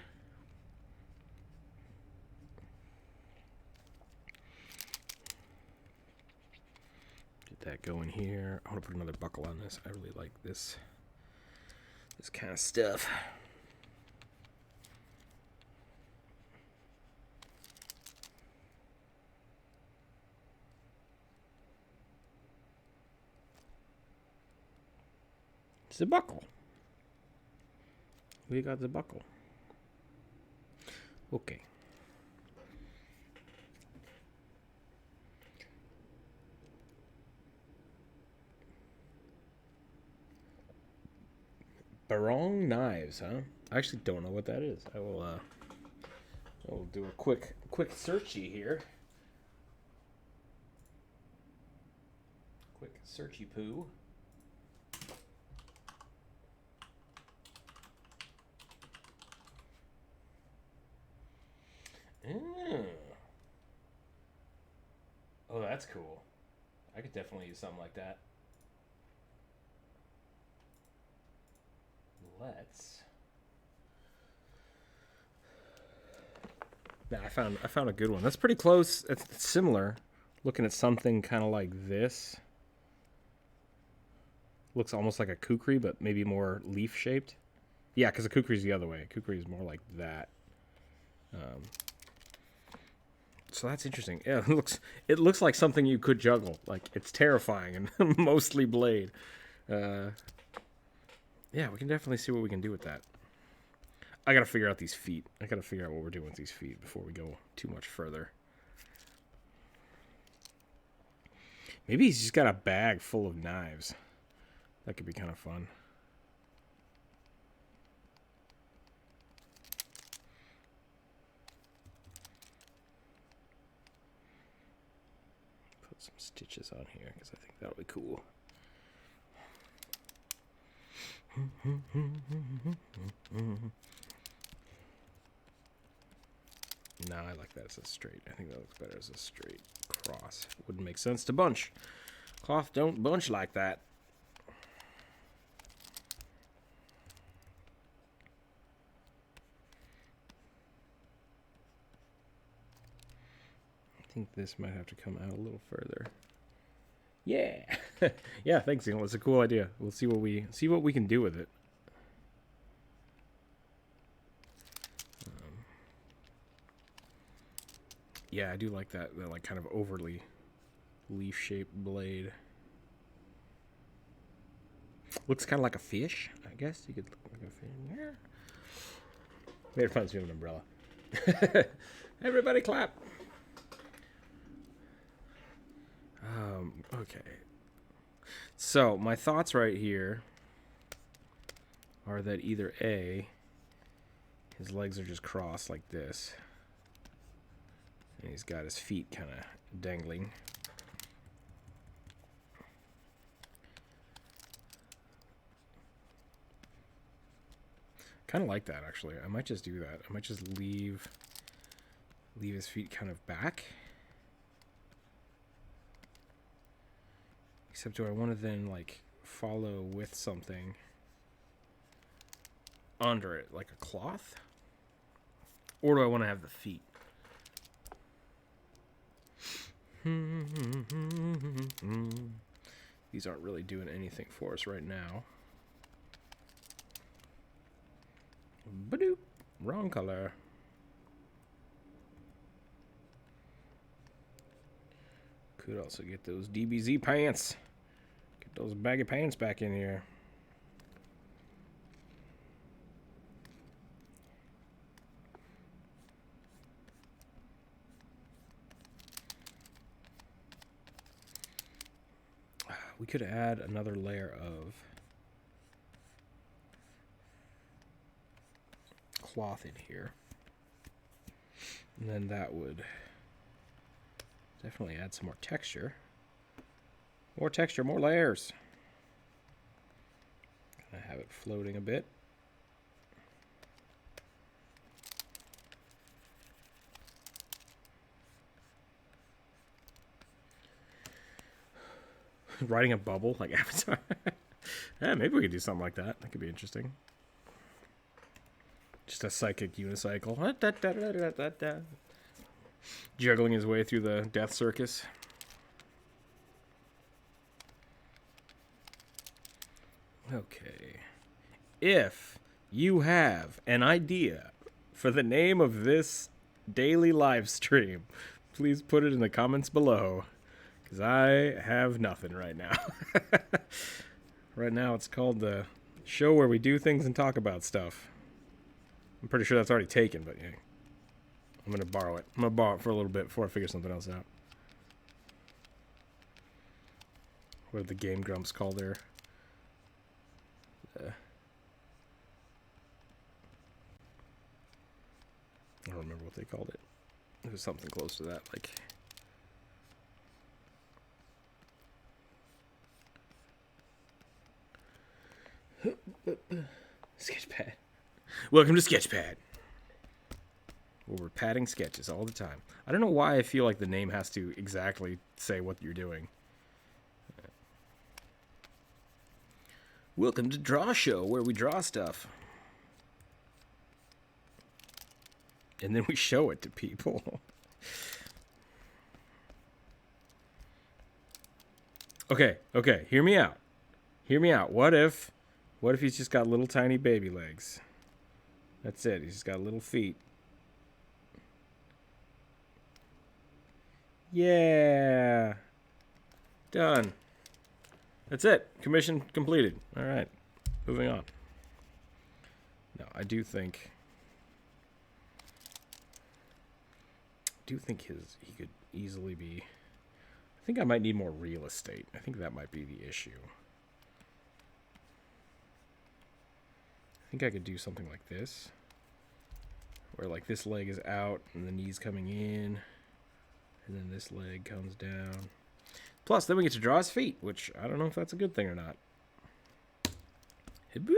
That going here. I want to put another buckle on this. I really like this kind of stuff. the buckle. We got the buckle. Okay. Barong knives, huh? I actually don't know what that is. I will do a quick searchy here. Quick searchy poo. Oh, that's cool. I could definitely use something like that. Let's. Yeah, I found a good one. That's pretty close. It's similar. Looking at something kind of like this. Looks almost like a kukri, but maybe more leaf shaped. Yeah, because a kukri is the other way. A kukri is more like that. So that's interesting. Yeah, it looks like something you could juggle. Like, it's terrifying and mostly blade. Yeah, we can definitely see what we can do with that. I gotta figure out these feet. I gotta figure out what we're doing with these feet before we go too much further. Maybe he's just got a bag full of knives. That could be kind of fun. Put some stitches on here because I think that'll be cool. No, I like that as a straight. I think that looks better as a straight cross. Wouldn't make sense to bunch. Cloth don't bunch like that. I think this might have to come out a little further. Yeah. Yeah, thanks, Neil. It's a cool idea. We'll see what we can do with it. Yeah, I do like that like kind of overly leaf-shaped blade. Looks kind of like a fish, I guess. You could look like a fish. Yeah. Maybe reminds me of an umbrella. Everybody clap. Okay. So, my thoughts right here are that either A, his legs are just crossed like this. And he's got his feet kind of dangling. Kind of like that, actually. I might just do that. I might just leave his feet kind of back. Except do I want to then, like, follow with something under it, like a cloth? Or do I want to have the feet? These aren't really doing anything for us right now. Badoop. Wrong color. Could also get those DBZ pants. Get those baggy pants back in here. We could add another layer of cloth in here. And then that would definitely add some more texture. More texture, more layers. Kind of have it floating a bit. Riding a bubble like Avatar. Yeah, maybe we could do something like that. That could be interesting. Just a psychic unicycle. Juggling his way through the death circus. Okay. If you have an idea for the name of this daily live stream, please put it in the comments below. Because I have nothing right now. Right now it's called the Show where we do things and talk about stuff. I'm pretty sure that's already taken, but yeah. I'm going to borrow it. I'm going to borrow it for a little bit before I figure something else out. What did the Game Grumps call their... I don't remember what they called it. It was something close to that, like... Sketchpad. Welcome to Sketchpad. Well, we're padding sketches all the time. I don't know why I feel like the name has to exactly say what you're doing. Welcome to Draw Show, where we draw stuff. And then we show it to people. Okay, hear me out. Hear me out. What if he's just got little tiny baby legs? That's it. He's just got little feet. Yeah. Done. That's it. Commission completed. All right. Moving on. No, I do think he could easily be... I think I might need more real estate. I think that might be the issue. I think I could do something like this, where like this leg is out and the knee's coming in, and then this leg comes down. Plus, then we get to draw his feet, which I don't know if that's a good thing or not. Boop.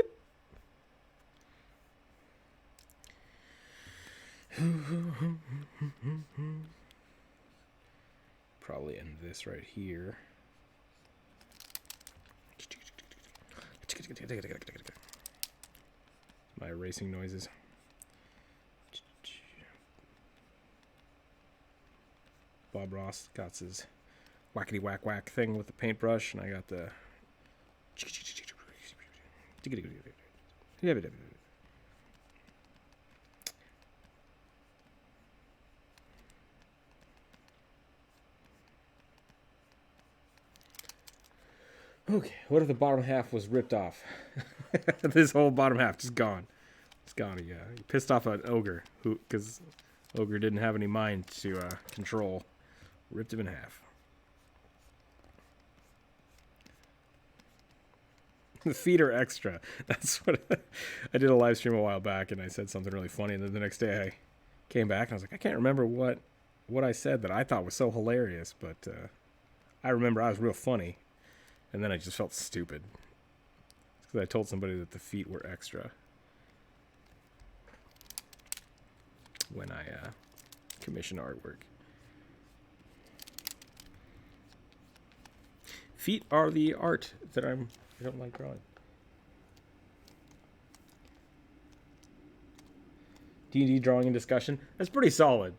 Probably end this right here. My erasing noises. Bob Ross got his whackety whack whack thing with the paintbrush, and I got the... Okay, what if the bottom half was ripped off? This whole bottom half just gone. It's gone. He pissed off an ogre, because ogre didn't have any mind to control. Ripped him in half. The feet are extra. That's what I did a live stream a while back, and I said something really funny, and then the next day I came back and I was like, I can't remember what I said that I thought was so hilarious, but I remember I was real funny, and then I just felt stupid because I told somebody that the feet were extra when I commission artwork. Feet are the art that I don't like drawing. D&D drawing and discussion. That's pretty solid.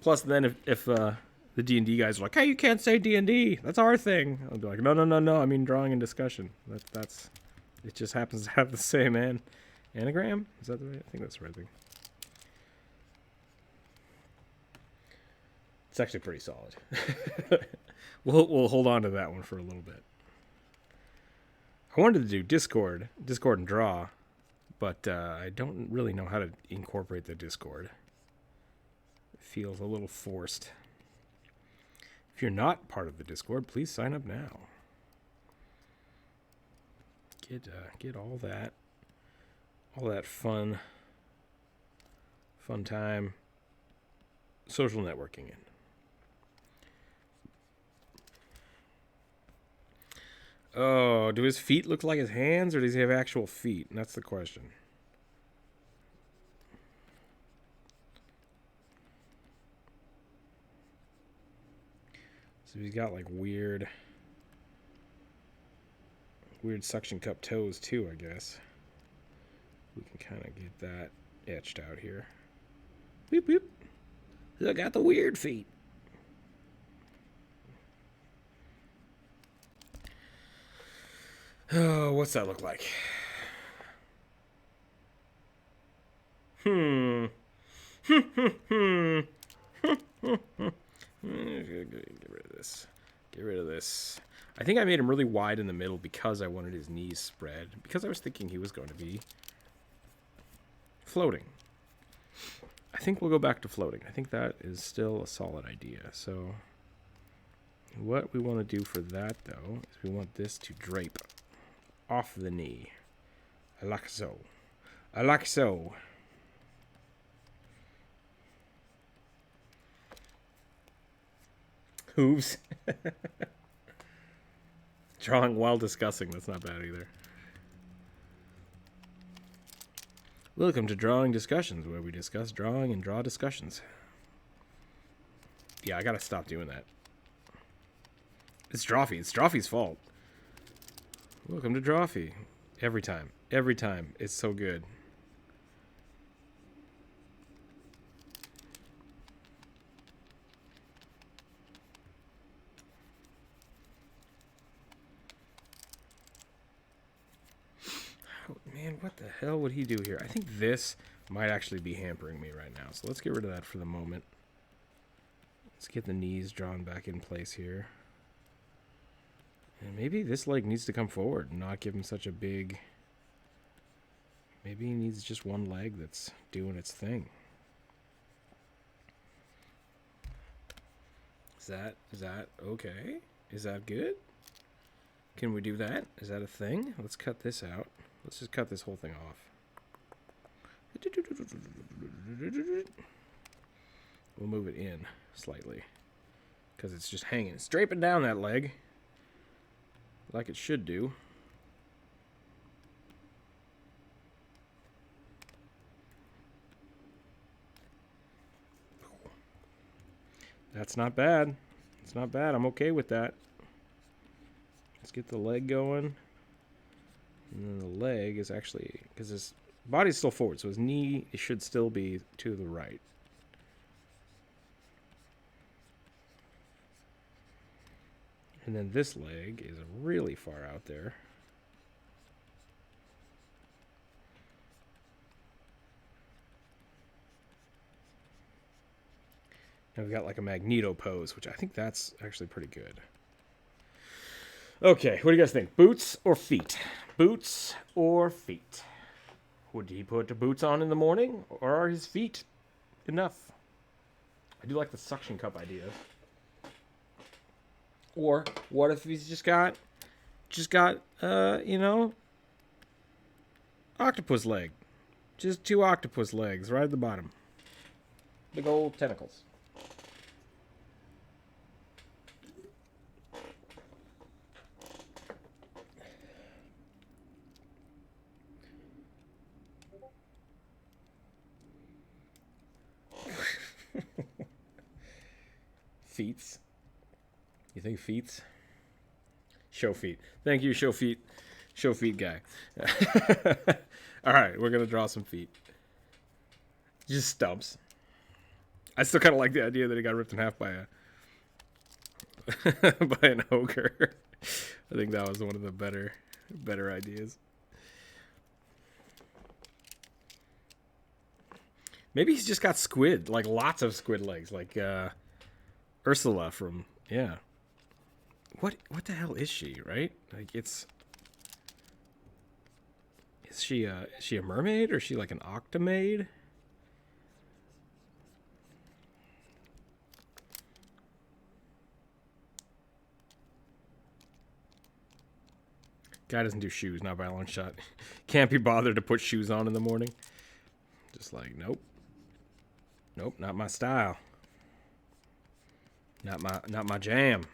Plus, then if the D&D guys are like, "Hey, you can't say D&D. That's our thing," I'll be like, "No. I mean drawing and discussion. That's. It just happens to have the same anagram. Is that the right? I think that's the right thing. It's actually pretty solid. We'll hold on to that one for a little bit. I wanted to do Discord and draw, but I don't really know how to incorporate the Discord. It feels a little forced. If you're not part of the Discord, please sign up now. Get all that fun time social networking in. Oh, do his feet look like his hands, or does he have actual feet? And that's the question. So he's got like weird suction cup toes too, I guess. We can kind of get that etched out here. Boop, boop. I got the weird feet. Oh, what's that look like? Get rid of this. Get rid of this. I think I made him really wide in the middle because I wanted his knees spread. Because I was thinking he was going to be floating. I think we'll go back to floating. I think that is still a solid idea. So what we want to do for that, though, is we want this to drape off the knee. Like so. Like so. Hooves. Drawing while discussing. That's not bad either. Welcome to Drawing Discussions, where we discuss drawing and draw discussions. Yeah, I gotta stop doing that. It's Drawfee. It's Drawfee's fault. Welcome to Drawfee. Every time. Every time. It's so good. Man, what the hell would he do here? I think this might actually be hampering me right now. So let's get rid of that for the moment. Let's get the knees drawn back in place here. And maybe this leg needs to come forward and not give him such a big... Maybe he needs just one leg that's doing its thing. Is that okay? Is that good? Can we do that? Is that a thing? Let's cut this out. Let's just cut this whole thing off. We'll move it in slightly because it's just hanging. It's draping down that leg like it should do. That's not bad. It's not bad. I'm okay with that. Let's get the leg going. And then the leg is actually, because his body's still forward, so his knee should still be to the right. And then this leg is really far out there. And we've got like a magneto pose, which I think that's actually pretty good. Okay, what do you guys think? Boots or feet? Boots or feet? Would he put the boots on in the morning, or are his feet enough? I do like the suction cup idea. Or what if he's just got, you know, octopus leg. Just 2 octopus legs right at the bottom. Big old tentacles. Feets. You think feets? Show feet. Thank you, show feet. Show feet guy. All right, we're going to draw some feet. Just stumps. I still kind of like the idea that he got ripped in half by a by an ogre. I think that was one of the better ideas. Maybe he's just got squid, like lots of squid legs, like Ursula from, yeah. What the hell is she, right? Like is she a mermaid, or is she like an octomaid? Guy doesn't do shoes, not by a long shot. Can't be bothered to put shoes on in the morning. Just like, nope. Nope, not my style. Not my jam.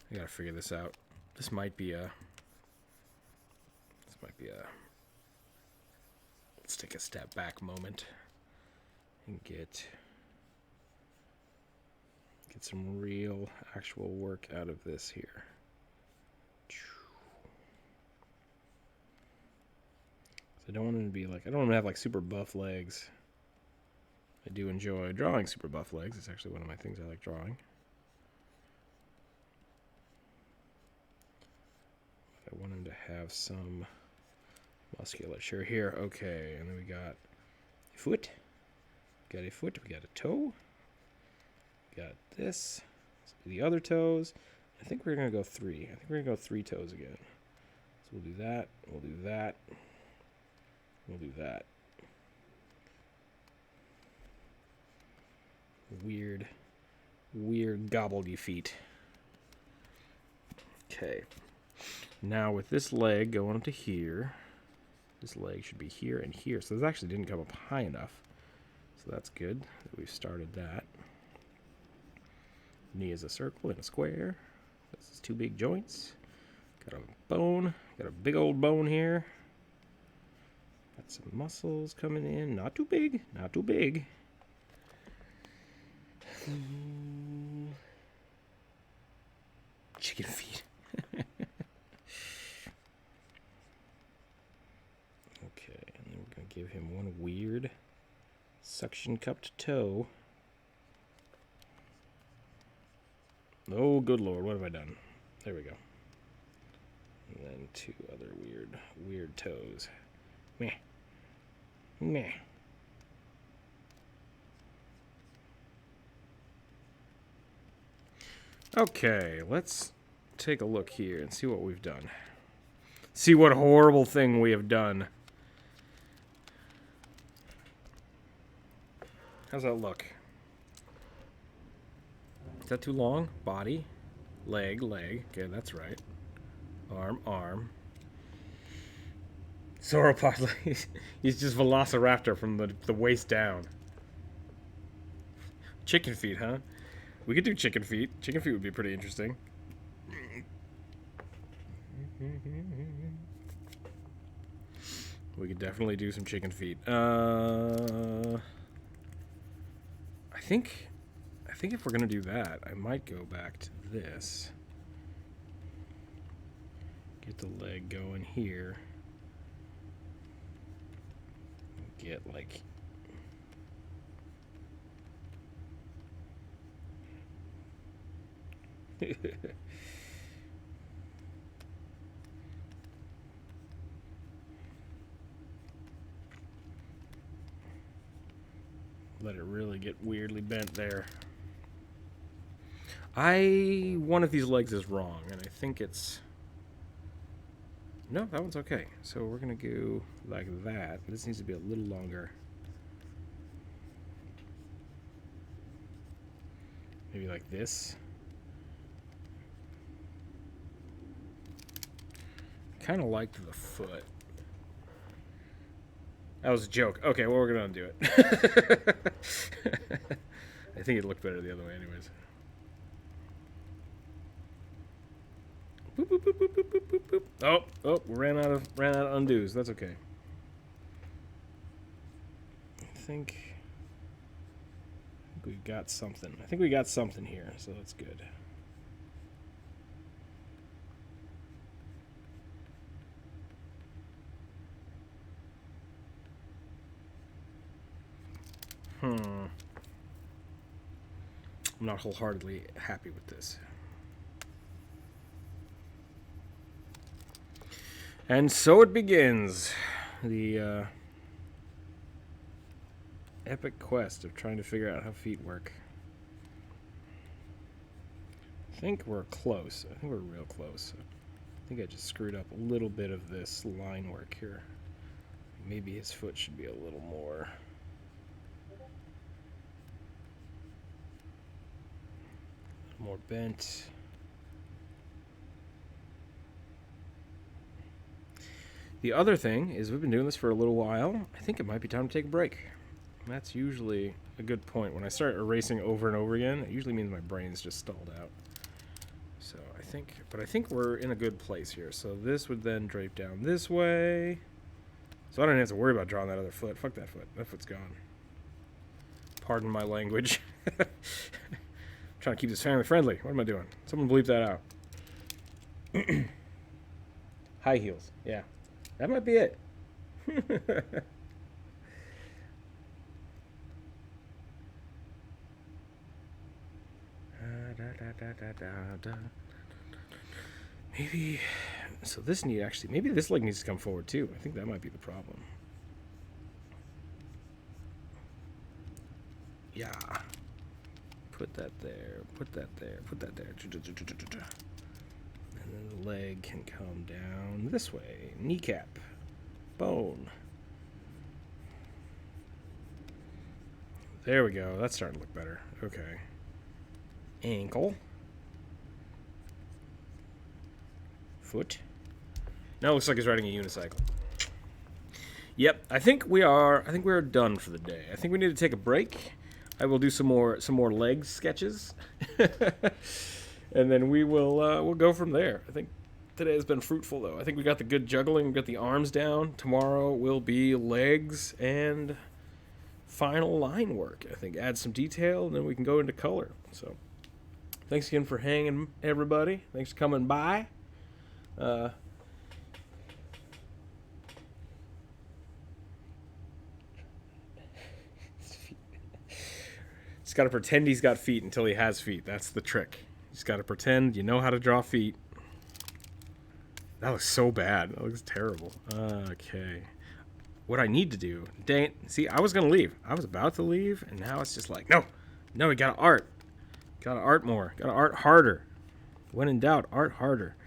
I gotta figure this out. This might be a. Let's take a step back moment and get some real actual work out of this here. I don't want him to be like, I don't want him to have like super buff legs. I do enjoy drawing super buff legs. It's actually one of my things I like drawing. I want him to have some musculature here. Okay, and then we got a foot. Got a foot. We got a toe. We got this. The other toes. I think we're gonna go 3. I think we're gonna go 3 toes again. So we'll do that. We'll do that. We'll do that. Weird gobbledy feet. Okay. Now with this leg going up to here, this leg should be here and here. So this actually didn't come up high enough. So that's good that we've started that. Knee is a circle and a square. This is 2 big joints. Got a bone. Got a big old bone here. Got some muscles coming in. Not too big. Not too big. Chicken feet. Okay, and then we're going to give him one weird suction cupped toe. Oh, good lord, what have I done? There we go. And then 2 other weird toes. Meh. Meh. Okay, let's take a look here and see what we've done. See what horrible thing we have done. How's that look? Is that too long? Body, leg. Okay, that's right. Arm. Sauropod. He's just Velociraptor from the waist down. Chicken feet, huh? We could do chicken feet. Chicken feet would be pretty interesting. We could definitely do some chicken feet. I think if we're gonna do that, I might go back to this. Get the leg going here. Get like let it really get weirdly bent there. One of these legs is wrong, and I think it's... No, that one's okay. So we're going to go like that. This needs to be a little longer. Maybe like this. Kind of liked the foot. That was a joke. Okay, well, we're going to undo it. I think it looked better the other way anyways. Boop, boop, boop, boop, boop, boop, boop, boop. Oh, we ran out of undos. That's okay. I think we got something. I think we got something here, so that's good. I'm not wholeheartedly happy with this. And so it begins. The epic quest of trying to figure out how feet work. I think we're close. I think we're real close. I think I just screwed up a little bit of this line work here. Maybe his foot should be a little more... more bent. The other thing is we've been doing this for a little while. I think it might be time to take a break. That's usually a good point. When I start erasing over and over again, it usually means my brain's just stalled out. So I think we're in a good place here. So this would then drape down this way. So I don't have to worry about drawing that other foot. Fuck that foot. That foot's gone. Pardon my language. Trying to keep this family friendly. What am I doing? Someone bleep that out. High heels. Yeah. That might be it. Maybe, so this maybe this leg needs to come forward too. I think that might be the problem. Yeah. Put that there, put that there, put that there. And then the leg can come down this way. Kneecap. Bone. There we go. That's starting to look better. Okay. Ankle. Foot. Now it looks like he's riding a unicycle. Yep, I think we're done for the day. I think we need to take a break. I will do some more leg sketches. And then we'll go from there. I think today has been fruitful though. I think we got the good juggling, we got the arms down. Tomorrow will be legs and final line work. I think add some detail and then we can go into color. So thanks again for hanging, everybody. Thanks for coming by. He's got to pretend he's got feet until he has feet. That's the trick. He's got to pretend you know how to draw feet. That looks so bad. That looks terrible. Okay. What I need to do... Dang it. See, I was going to leave. I was about to leave, and now it's just like, no. No, we got to art. Got to art more. Got to art harder. When in doubt, art harder.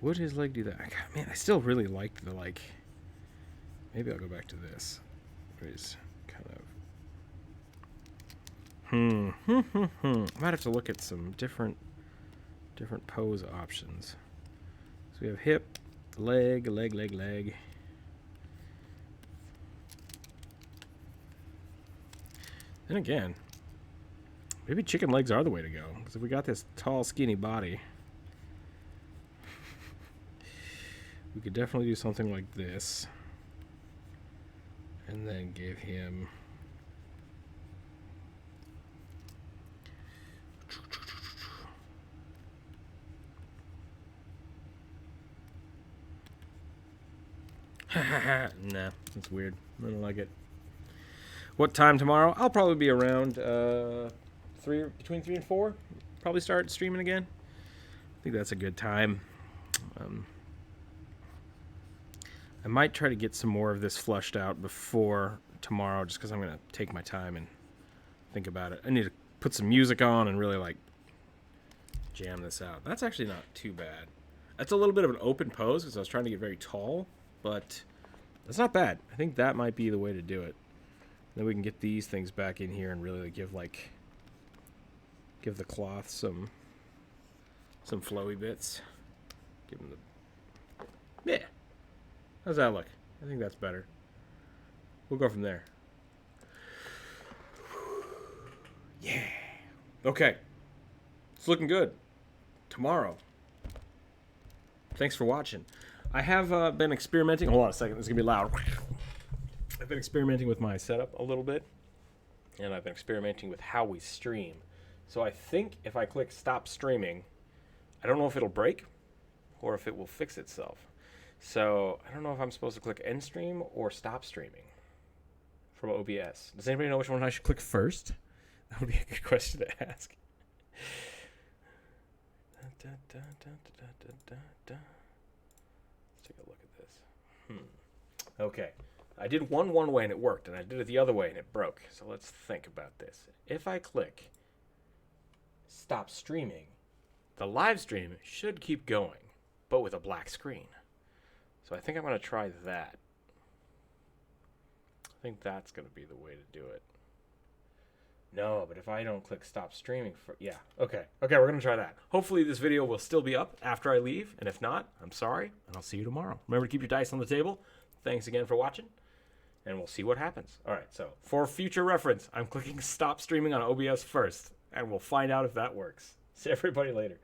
Would his leg do that? Man, I still really liked the, like... Maybe I'll go back to this. Where he's kind of... I might have to look at some different pose options. So we have hip, leg. Then again, maybe chicken legs are the way to go. Because if we got this tall, skinny body... We could definitely do something like this. And then give him... Nah, that's weird. I don't like it. What time tomorrow? I'll probably be around between 3 and 4. Probably start streaming again. I think that's a good time. I might try to get some more of this flushed out before tomorrow, just because I'm going to take my time and think about it. I need to put some music on and really, like, jam this out. That's actually not too bad. That's a little bit of an open pose, because I was trying to get very tall, but that's not bad. I think that might be the way to do it. Then we can get these things back in here and really give the cloth some flowy bits. Give them the... Yeah. How's that look? I think that's better. We'll go from there. Yeah. Okay. It's looking good. Tomorrow. Thanks for watching. I have been experimenting. Hold on a second. This is going to be loud. I've been experimenting with my setup a little bit. And I've been experimenting with how we stream. So I think if I click stop streaming, I don't know if it'll break or if it will fix itself. So I don't know if I'm supposed to click end stream or stop streaming from OBS. Does anybody know which one I should click first? That would be a good question to ask. Let's take a look at this. Okay. I did one way and it worked, and I did it the other way and it broke. So let's think about this. If I click stop streaming, the live stream should keep going, but with a black screen. So I think I'm going to try that. I think that's going to be the way to do it. No, but if I don't click stop streaming for... Yeah, okay. Okay, we're going to try that. Hopefully this video will still be up after I leave. And if not, I'm sorry, and I'll see you tomorrow. Remember to keep your dice on the table. Thanks again for watching, and we'll see what happens. All right, so for future reference, I'm clicking stop streaming on OBS first, and we'll find out if that works. See everybody later.